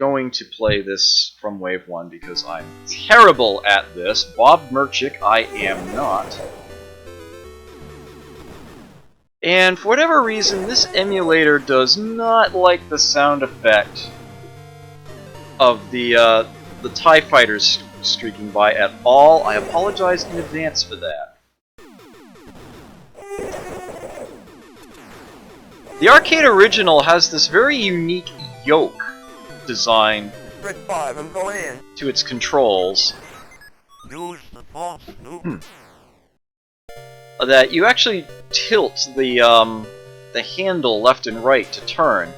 [SPEAKER 1] going to play this from Wave 1 because I'm terrible at this. Bob Merchick, I am not. And for whatever reason, this emulator does not like the sound effect of the TIE fighters streaking by at all. I apologize in advance for that. The arcade original has this very unique yoke design
[SPEAKER 2] Red 5, I'm going in.
[SPEAKER 1] to its controls
[SPEAKER 2] Use the force, Noob.
[SPEAKER 1] that you actually tilt the handle left and right to turn,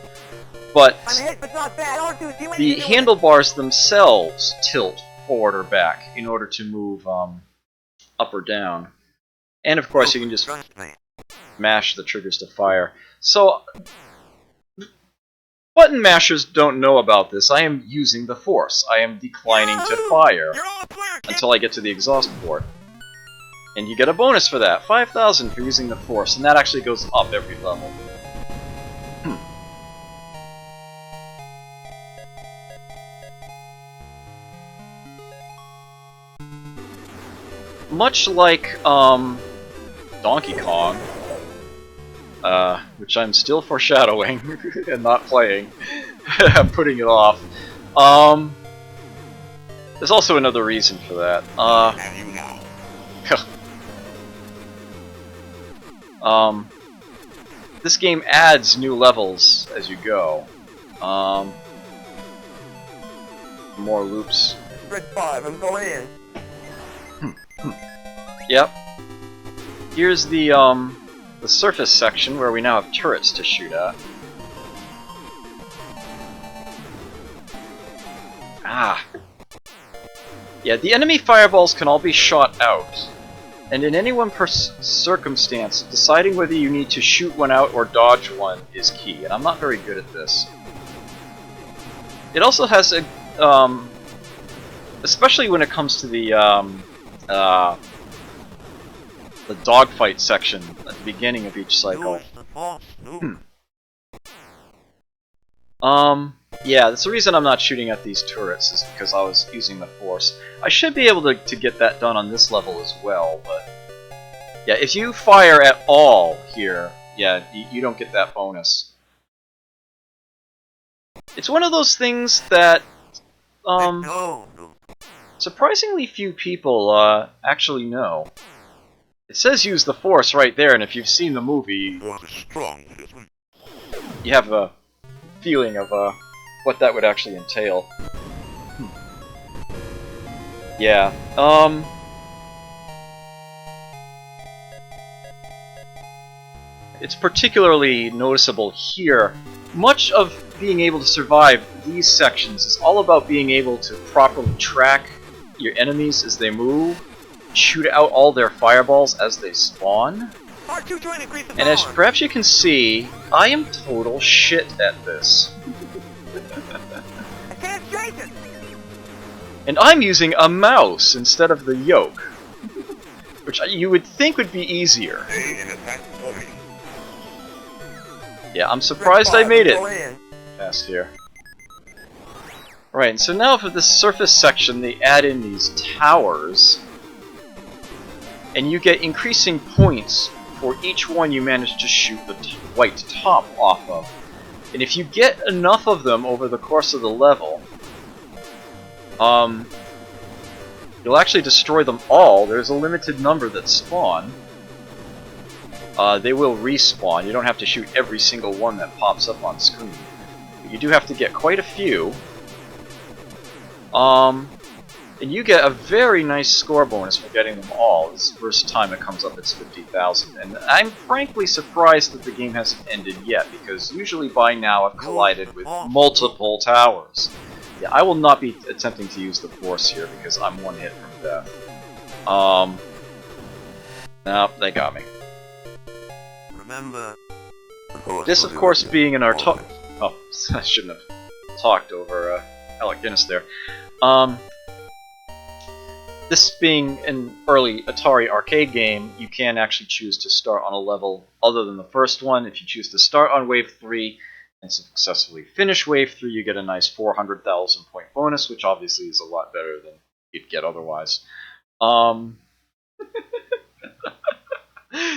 [SPEAKER 1] but
[SPEAKER 2] I'm hit, but not bad. I want to see what
[SPEAKER 1] the
[SPEAKER 2] you're doing.
[SPEAKER 1] handlebars themselves tilt forward or back in order to move up or down. And of course you can just
[SPEAKER 2] Trust me.
[SPEAKER 1] mash the triggers to fire. So, button mashers don't know about this. I am using the force. I am declining to fire
[SPEAKER 2] You're all a player, kid.
[SPEAKER 1] until I get to the exhaust port. And you get a bonus for that, 5,000 for using the force, and that actually goes up every level. Much like Donkey Kong, which I'm still foreshadowing and not playing. I'm putting it off. There's also another reason for that.
[SPEAKER 2] Have you now?
[SPEAKER 1] This game adds new levels as you go. More loops.
[SPEAKER 2] Red 5, I'm going in.
[SPEAKER 1] Yep. Here's the surface section where we now have turrets to shoot at. Ah. Yeah, the enemy fireballs can all be shot out. And in any one circumstance, deciding whether you need to shoot one out or dodge one is key, and I'm not very good at this. It also has a, especially when it comes to the dogfight section at the beginning of each cycle.
[SPEAKER 2] Use the force, Noob.
[SPEAKER 1] Yeah, that's the reason I'm not shooting at these turrets, is because I was using the force. I should be able to get that done on this level as well, but... Yeah, if you fire at all here, yeah, you don't get that bonus. It's one of those things that,
[SPEAKER 2] No, Noob.
[SPEAKER 1] surprisingly few people, actually know. It says use the force right there, and if you've seen the movie,
[SPEAKER 2] You're strong.
[SPEAKER 1] you have a feeling of, what that would actually entail. Yeah, it's particularly noticeable here. Much of being able to survive these sections is all about being able to properly track your enemies as they move, shoot out all their fireballs as they spawn,
[SPEAKER 2] R2 join increase the
[SPEAKER 1] and as
[SPEAKER 2] power.
[SPEAKER 1] perhaps you can see, I am total shit at this.
[SPEAKER 2] I can't shake it.
[SPEAKER 1] And I'm using a mouse instead of the yoke, which you would think would be easier.
[SPEAKER 2] Stay in attack mode.
[SPEAKER 1] Yeah, I'm surprised I made it
[SPEAKER 2] Go in.
[SPEAKER 1] past here. Right, and so now for this surface section, they add in these towers, and you get increasing points for each one you manage to shoot the white top off of. And if you get enough of them over the course of the level, you'll actually destroy them all. There's a limited number that spawn. They will respawn. You don't have to shoot every single one that pops up on screen. But you do have to get quite a few. And you get a very nice score bonus for getting them all. This first time it comes up, it's 50,000. And I'm frankly surprised that the game hasn't ended yet, because usually by now I've collided with multiple towers. Yeah, I will not be attempting to use the force here, because I'm one hit from death. Nope, they got me.
[SPEAKER 2] Remember.
[SPEAKER 1] This, of course, being an Arto... Oh, I shouldn't have talked over Alec Guinness there. This being an early Atari arcade game, you can actually choose to start on a level other than the first one. If you choose to start on Wave 3 and successfully finish Wave 3, you get a nice 400,000 point bonus, which obviously is a lot better than you'd get otherwise.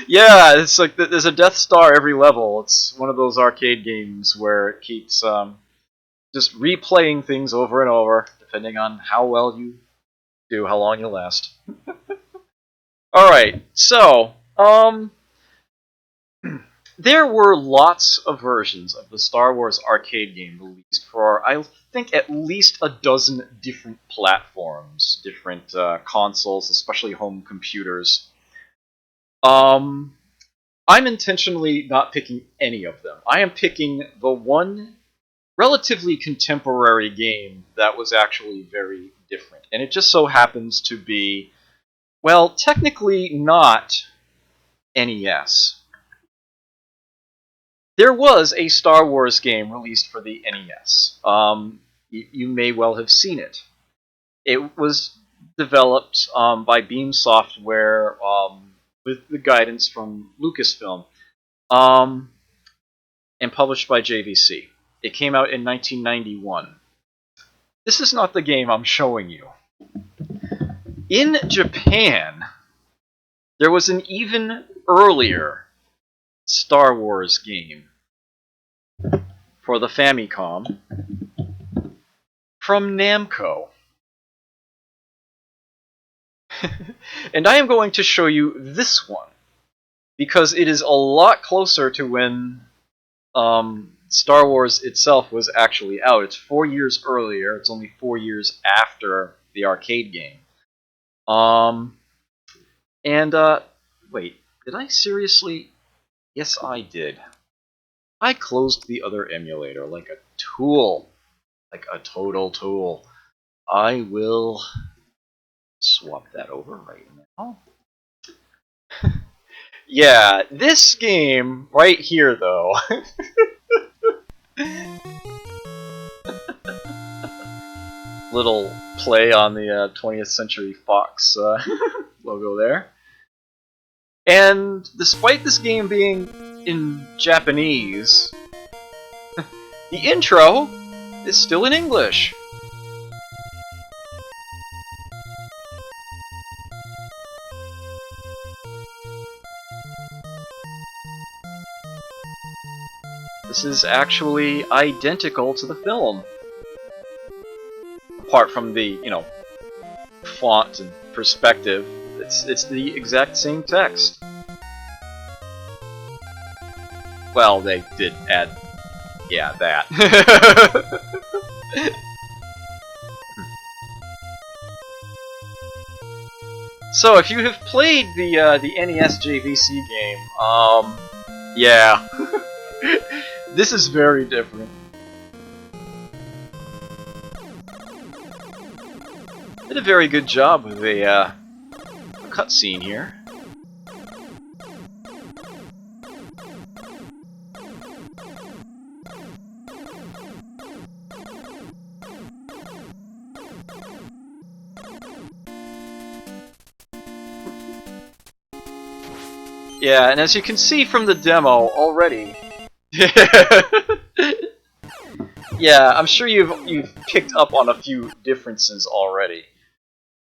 [SPEAKER 1] Yeah, it's like there's a Death Star every level. It's one of those arcade games where it keeps just replaying things over and over, depending on how well you do, how long you last. Alright, so, there were lots of versions of the Star Wars arcade game released for, I think, at least a dozen different platforms, different consoles, especially home computers. I'm intentionally not picking any of them. I am picking the one relatively contemporary game that was actually very different. And it just so happens to be, well, technically not NES. There was a Star Wars game released for the NES. You may well have seen it. It was developed by Beam Software with the guidance from Lucasfilm and published by JVC. It came out in 1991. This is not the game I'm showing you. In Japan, there was an even earlier Star Wars game for the Famicom from Namco. And I am going to show you this one because it is a lot closer to when Star Wars itself was actually out. It's 4 years earlier. It's only 4 years after the arcade game. Wait, did I seriously? Yes, I did. I closed the other emulator like a tool. Like a total tool. I will swap that over right now. Yeah, this game right here, though. Little play on the 20th Century Fox logo there. And despite this game being in Japanese, the intro is still in English. This is actually identical to the film. Apart from the, font and perspective, it's the exact same text. Well, they did add, that. So, if you have played the NES JVC game, yeah, this is very different. Did a very good job with a cutscene here. Yeah, and as you can see from the demo already, yeah, I'm sure you've picked up on a few differences already.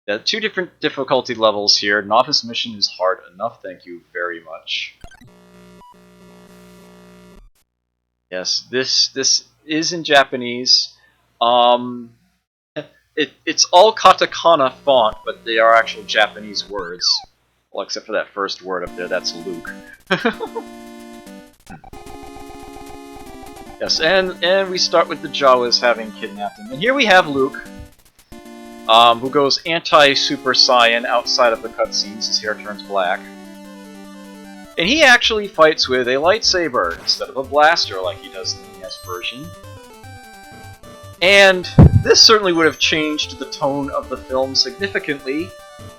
[SPEAKER 1] The 2 different difficulty levels here. Novice mission is hard enough, thank you very much. Yes, this is in Japanese. It's all katakana font, but they are actual Japanese words. Well, except for that first word up there, that's Luke. Yes, and we start with the Jawas having kidnapped him. And here we have Luke, who goes anti-Super Saiyan outside of the cutscenes. His hair turns black. And he actually fights with a lightsaber instead of a blaster like he does in the NES version. And this certainly would have changed the tone of the film significantly.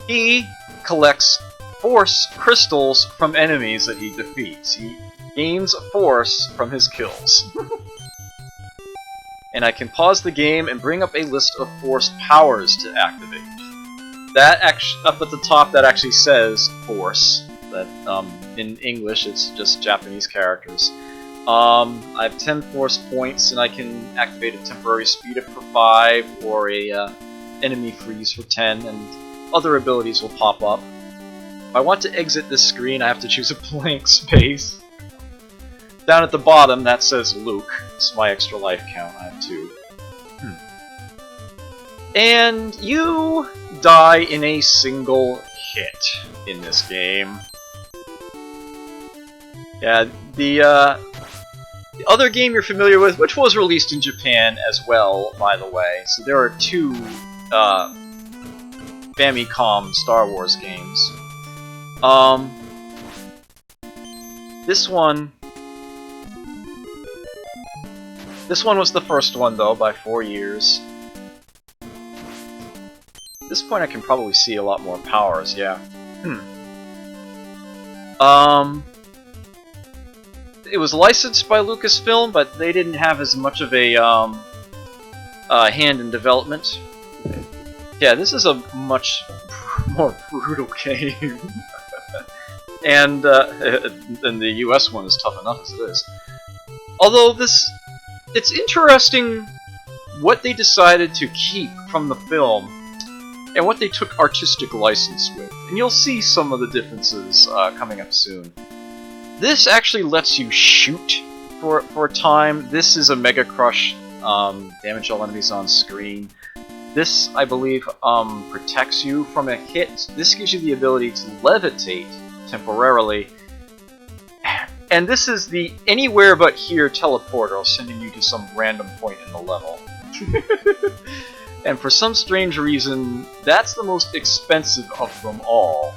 [SPEAKER 1] He collects Force crystals from enemies that he defeats. He gains Force from his kills. And I can pause the game and bring up a list of Force powers to activate. That up at the top, that actually says Force. That in English, it's just Japanese characters. I have 10 Force points, and I can activate a temporary speed up for 5, or a enemy freeze for 10, and other abilities will pop up. If I want to exit this screen, I have to choose a blank space. Down at the bottom, that says Luke. It's my extra life count. I have 2. And you die in a single hit in this game. Yeah, the other game you're familiar with, which was released in Japan as well, by the way. So there are two Famicom Star Wars games. This one was the first one though, by 4 years. At this point I can probably see a lot more powers, yeah. It was licensed by Lucasfilm, but they didn't have as much of a hand in development. Yeah, this is a much more brutal game. And the US one is tough enough as it is. Although it's interesting what they decided to keep from the film and what they took artistic license with. And you'll see some of the differences coming up soon. This actually lets you shoot for a time. This is a Mega Crush, damage all enemies on screen. This, I believe, protects you from a hit. This gives you the ability to levitate temporarily. And this is the anywhere but here teleporter, sending you to some random point in the level. And for some strange reason, that's the most expensive of them all.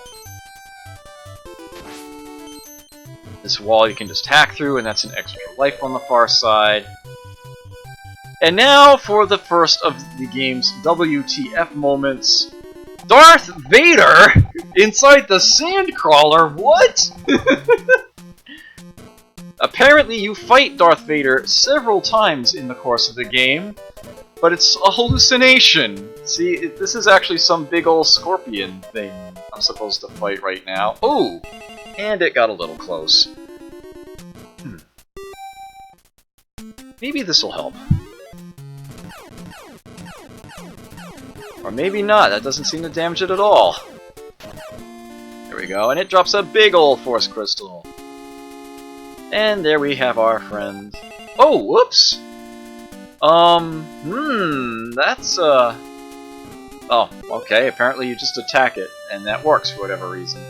[SPEAKER 1] This wall you can just hack through, and that's an extra life on the far side. And now for the first of the game's WTF moments. Darth Vader inside the Sandcrawler? What? Apparently you fight Darth Vader several times in the course of the game, but it's a hallucination. See, this is actually some big ol' scorpion thing I'm supposed to fight right now. Ooh! And it got a little close. Maybe this'll help. Or maybe not, that doesn't seem to damage it at all. There we go, and it drops a big ol' Force Crystal. And there we have our friend. Oh, whoops! That's, Oh, okay, apparently you just attack it, and that works for whatever reason.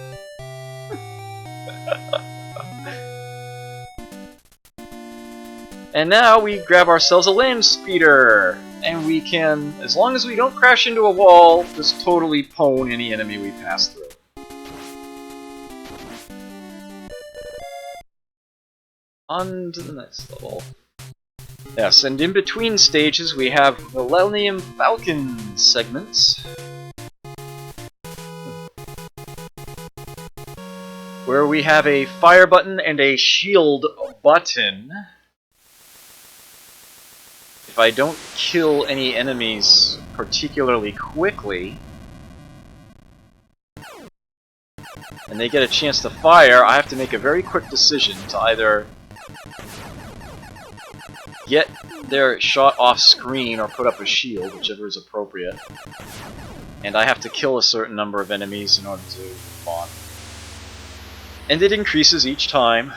[SPEAKER 1] And now we grab ourselves a land speeder, and we can, as long as we don't crash into a wall, just totally pwn any enemy we pass through. On to the next level. Yes, and in between stages we have Millennium Falcon segments, where we have a fire button and a shield button. If I don't kill any enemies particularly quickly, and they get a chance to fire, I have to make a very quick decision to either get their shot off screen or put up a shield, whichever is appropriate. And I have to kill a certain number of enemies in order to spawn. And it increases each time.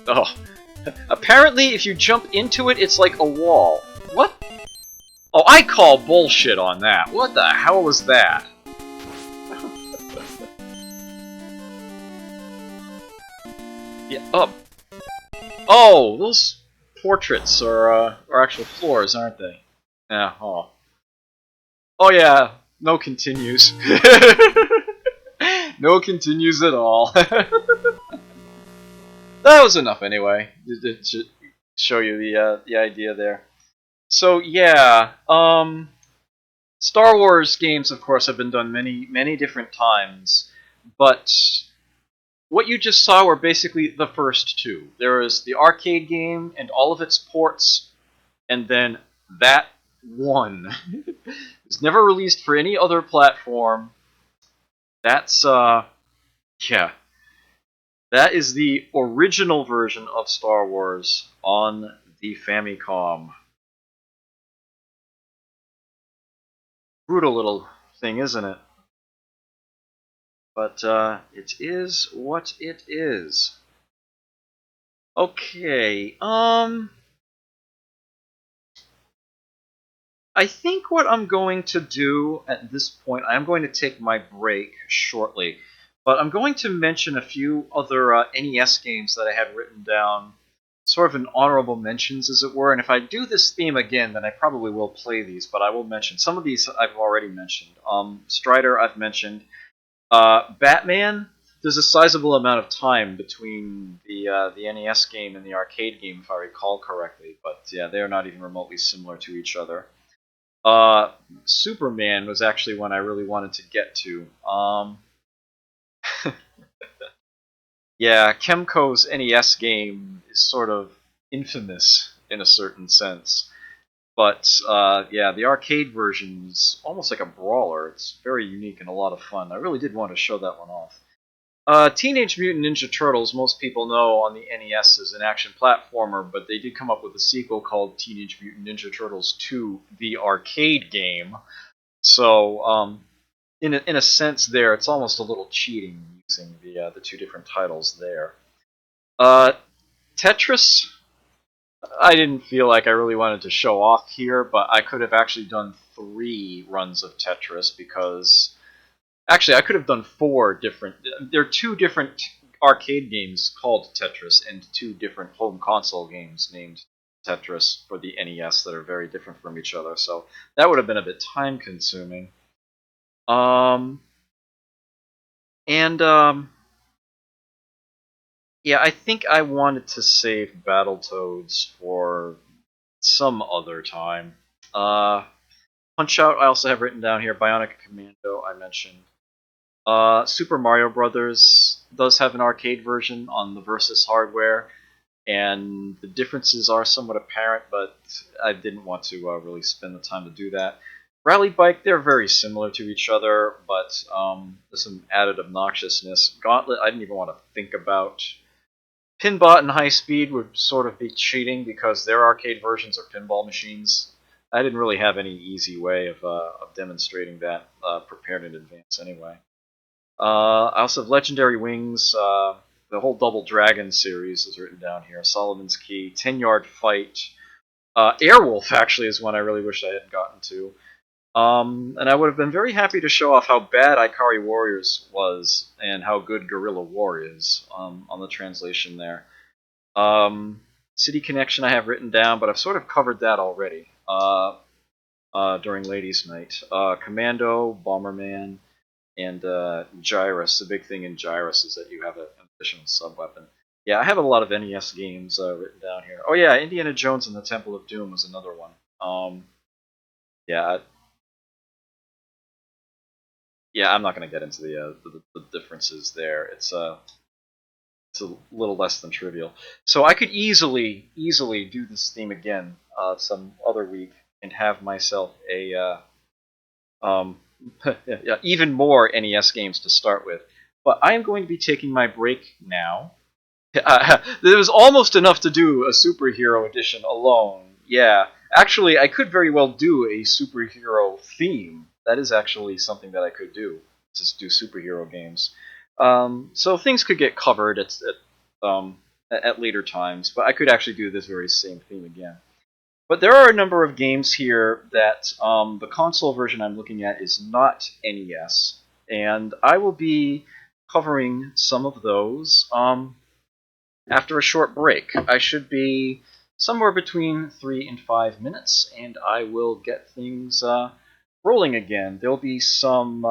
[SPEAKER 1] Oh. Apparently, if you jump into it, it's like a wall. What? Oh, I call bullshit on that. What the hell was that? Yeah, up. Oh, those portraits are actual floors, aren't they? Yeah, oh. Oh yeah, no continues. No continues at all. That was enough anyway, to show you the idea there. So yeah, Star Wars games, of course, have been done many different times, but what you just saw were basically the first two. There was the arcade game and all of its ports, and then that one. It's never released for any other platform. That's yeah. That is the original version of Star Wars on the Famicom. Brutal little thing, isn't it? But it is what it is. Okay, I think what I'm going to do at this point, I'm going to take my break shortly, but I'm going to mention a few other NES games that I had written down, sort of in honorable mentions, as it were. And if I do this theme again, then I probably will play these, but I will mention some of these I've already mentioned. Strider, I've mentioned. Batman, there's a sizable amount of time between the NES game and the arcade game, if I recall correctly. But yeah, they are not even remotely similar to each other. Uh, Superman was actually one I really wanted to get to. Yeah, Kemco's NES game is sort of infamous in a certain sense. But yeah, the arcade version is almost like a brawler. It's very unique and a lot of fun. I really did want to show that one off. Teenage Mutant Ninja Turtles, most people know on the NES is an action platformer, but they did come up with a sequel called Teenage Mutant Ninja Turtles 2, the arcade game. So, in a sense, there it's almost a little cheating using the two different titles there. Uh, Tetris, I didn't feel like I really wanted to show off here, but I could have actually done 3 runs of Tetris because actually I could have done 4 different. There are 2 different arcade games called Tetris and 2 different home console games named Tetris for the NES that are very different from each other. So that would have been a bit time consuming. Um, and yeah, I think I wanted to save Battletoads for some other time. Uh, Punch Out, I also have written down here. Bionic Commando, I mentioned. Super Mario Brothers does have an arcade version on the Versus hardware, and the differences are somewhat apparent, but I didn't want to really spend the time to do that. Rally Bike, they're very similar to each other, but there's some added obnoxiousness. Gauntlet, I didn't even want to think about. Pinbot and High Speed would sort of be cheating because their arcade versions are pinball machines. I didn't really have any easy way of demonstrating that prepared in advance anyway. I also have Legendary Wings. The whole Double Dragon series is written down here. Solomon's Key, 10-Yard Fight. Airwolf actually is one I really wish I had gotten to. And I would have been very happy to show off how bad Ikari Warriors was and how good Guerrilla War is on the translation there. City Connection I have written down, but I've sort of covered that already during Ladies' Night. Commando, Bomberman, and Gyrus. The big thing in Gyrus is that you have an additional sub-weapon. Yeah, I have a lot of NES games written down here. Oh yeah, Indiana Jones and the Temple of Doom was another one. Yeah, yeah, I'm not going to get into the differences there. It's a little less than trivial. So I could easily do this theme again some other week and have myself a um, yeah, even more NES games to start with. But I am going to be taking my break now. There was almost enough to do a superhero edition alone. Yeah, actually, I could very well do a superhero theme. That is actually something that I could do. Just do superhero games. So things could get covered at later times, but I could actually do this very same theme again. But there are a number of games here that the console version I'm looking at is not NES, and I will be covering some of those after a short break. I should be somewhere between 3 and 5 minutes, and I will get things rolling again. There'll be some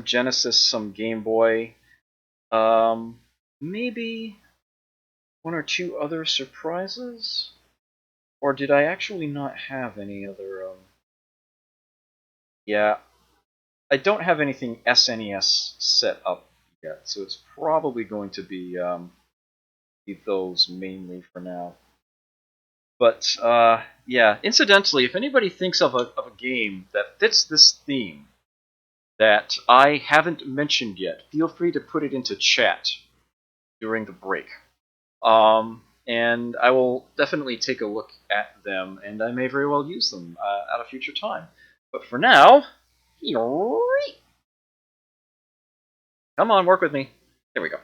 [SPEAKER 1] Genesis, some Game Boy, maybe 1 or 2 other surprises. Or did I actually not have any other? Yeah, I don't have anything SNES set up yet, so it's probably going to be those mainly for now. But yeah, incidentally, if anybody thinks of a game that fits this theme that I haven't mentioned yet, feel free to put it into chat during the break. And I will definitely take a look at them, and I may very well use them at a future time. But for now, Come on, work with me. There we go.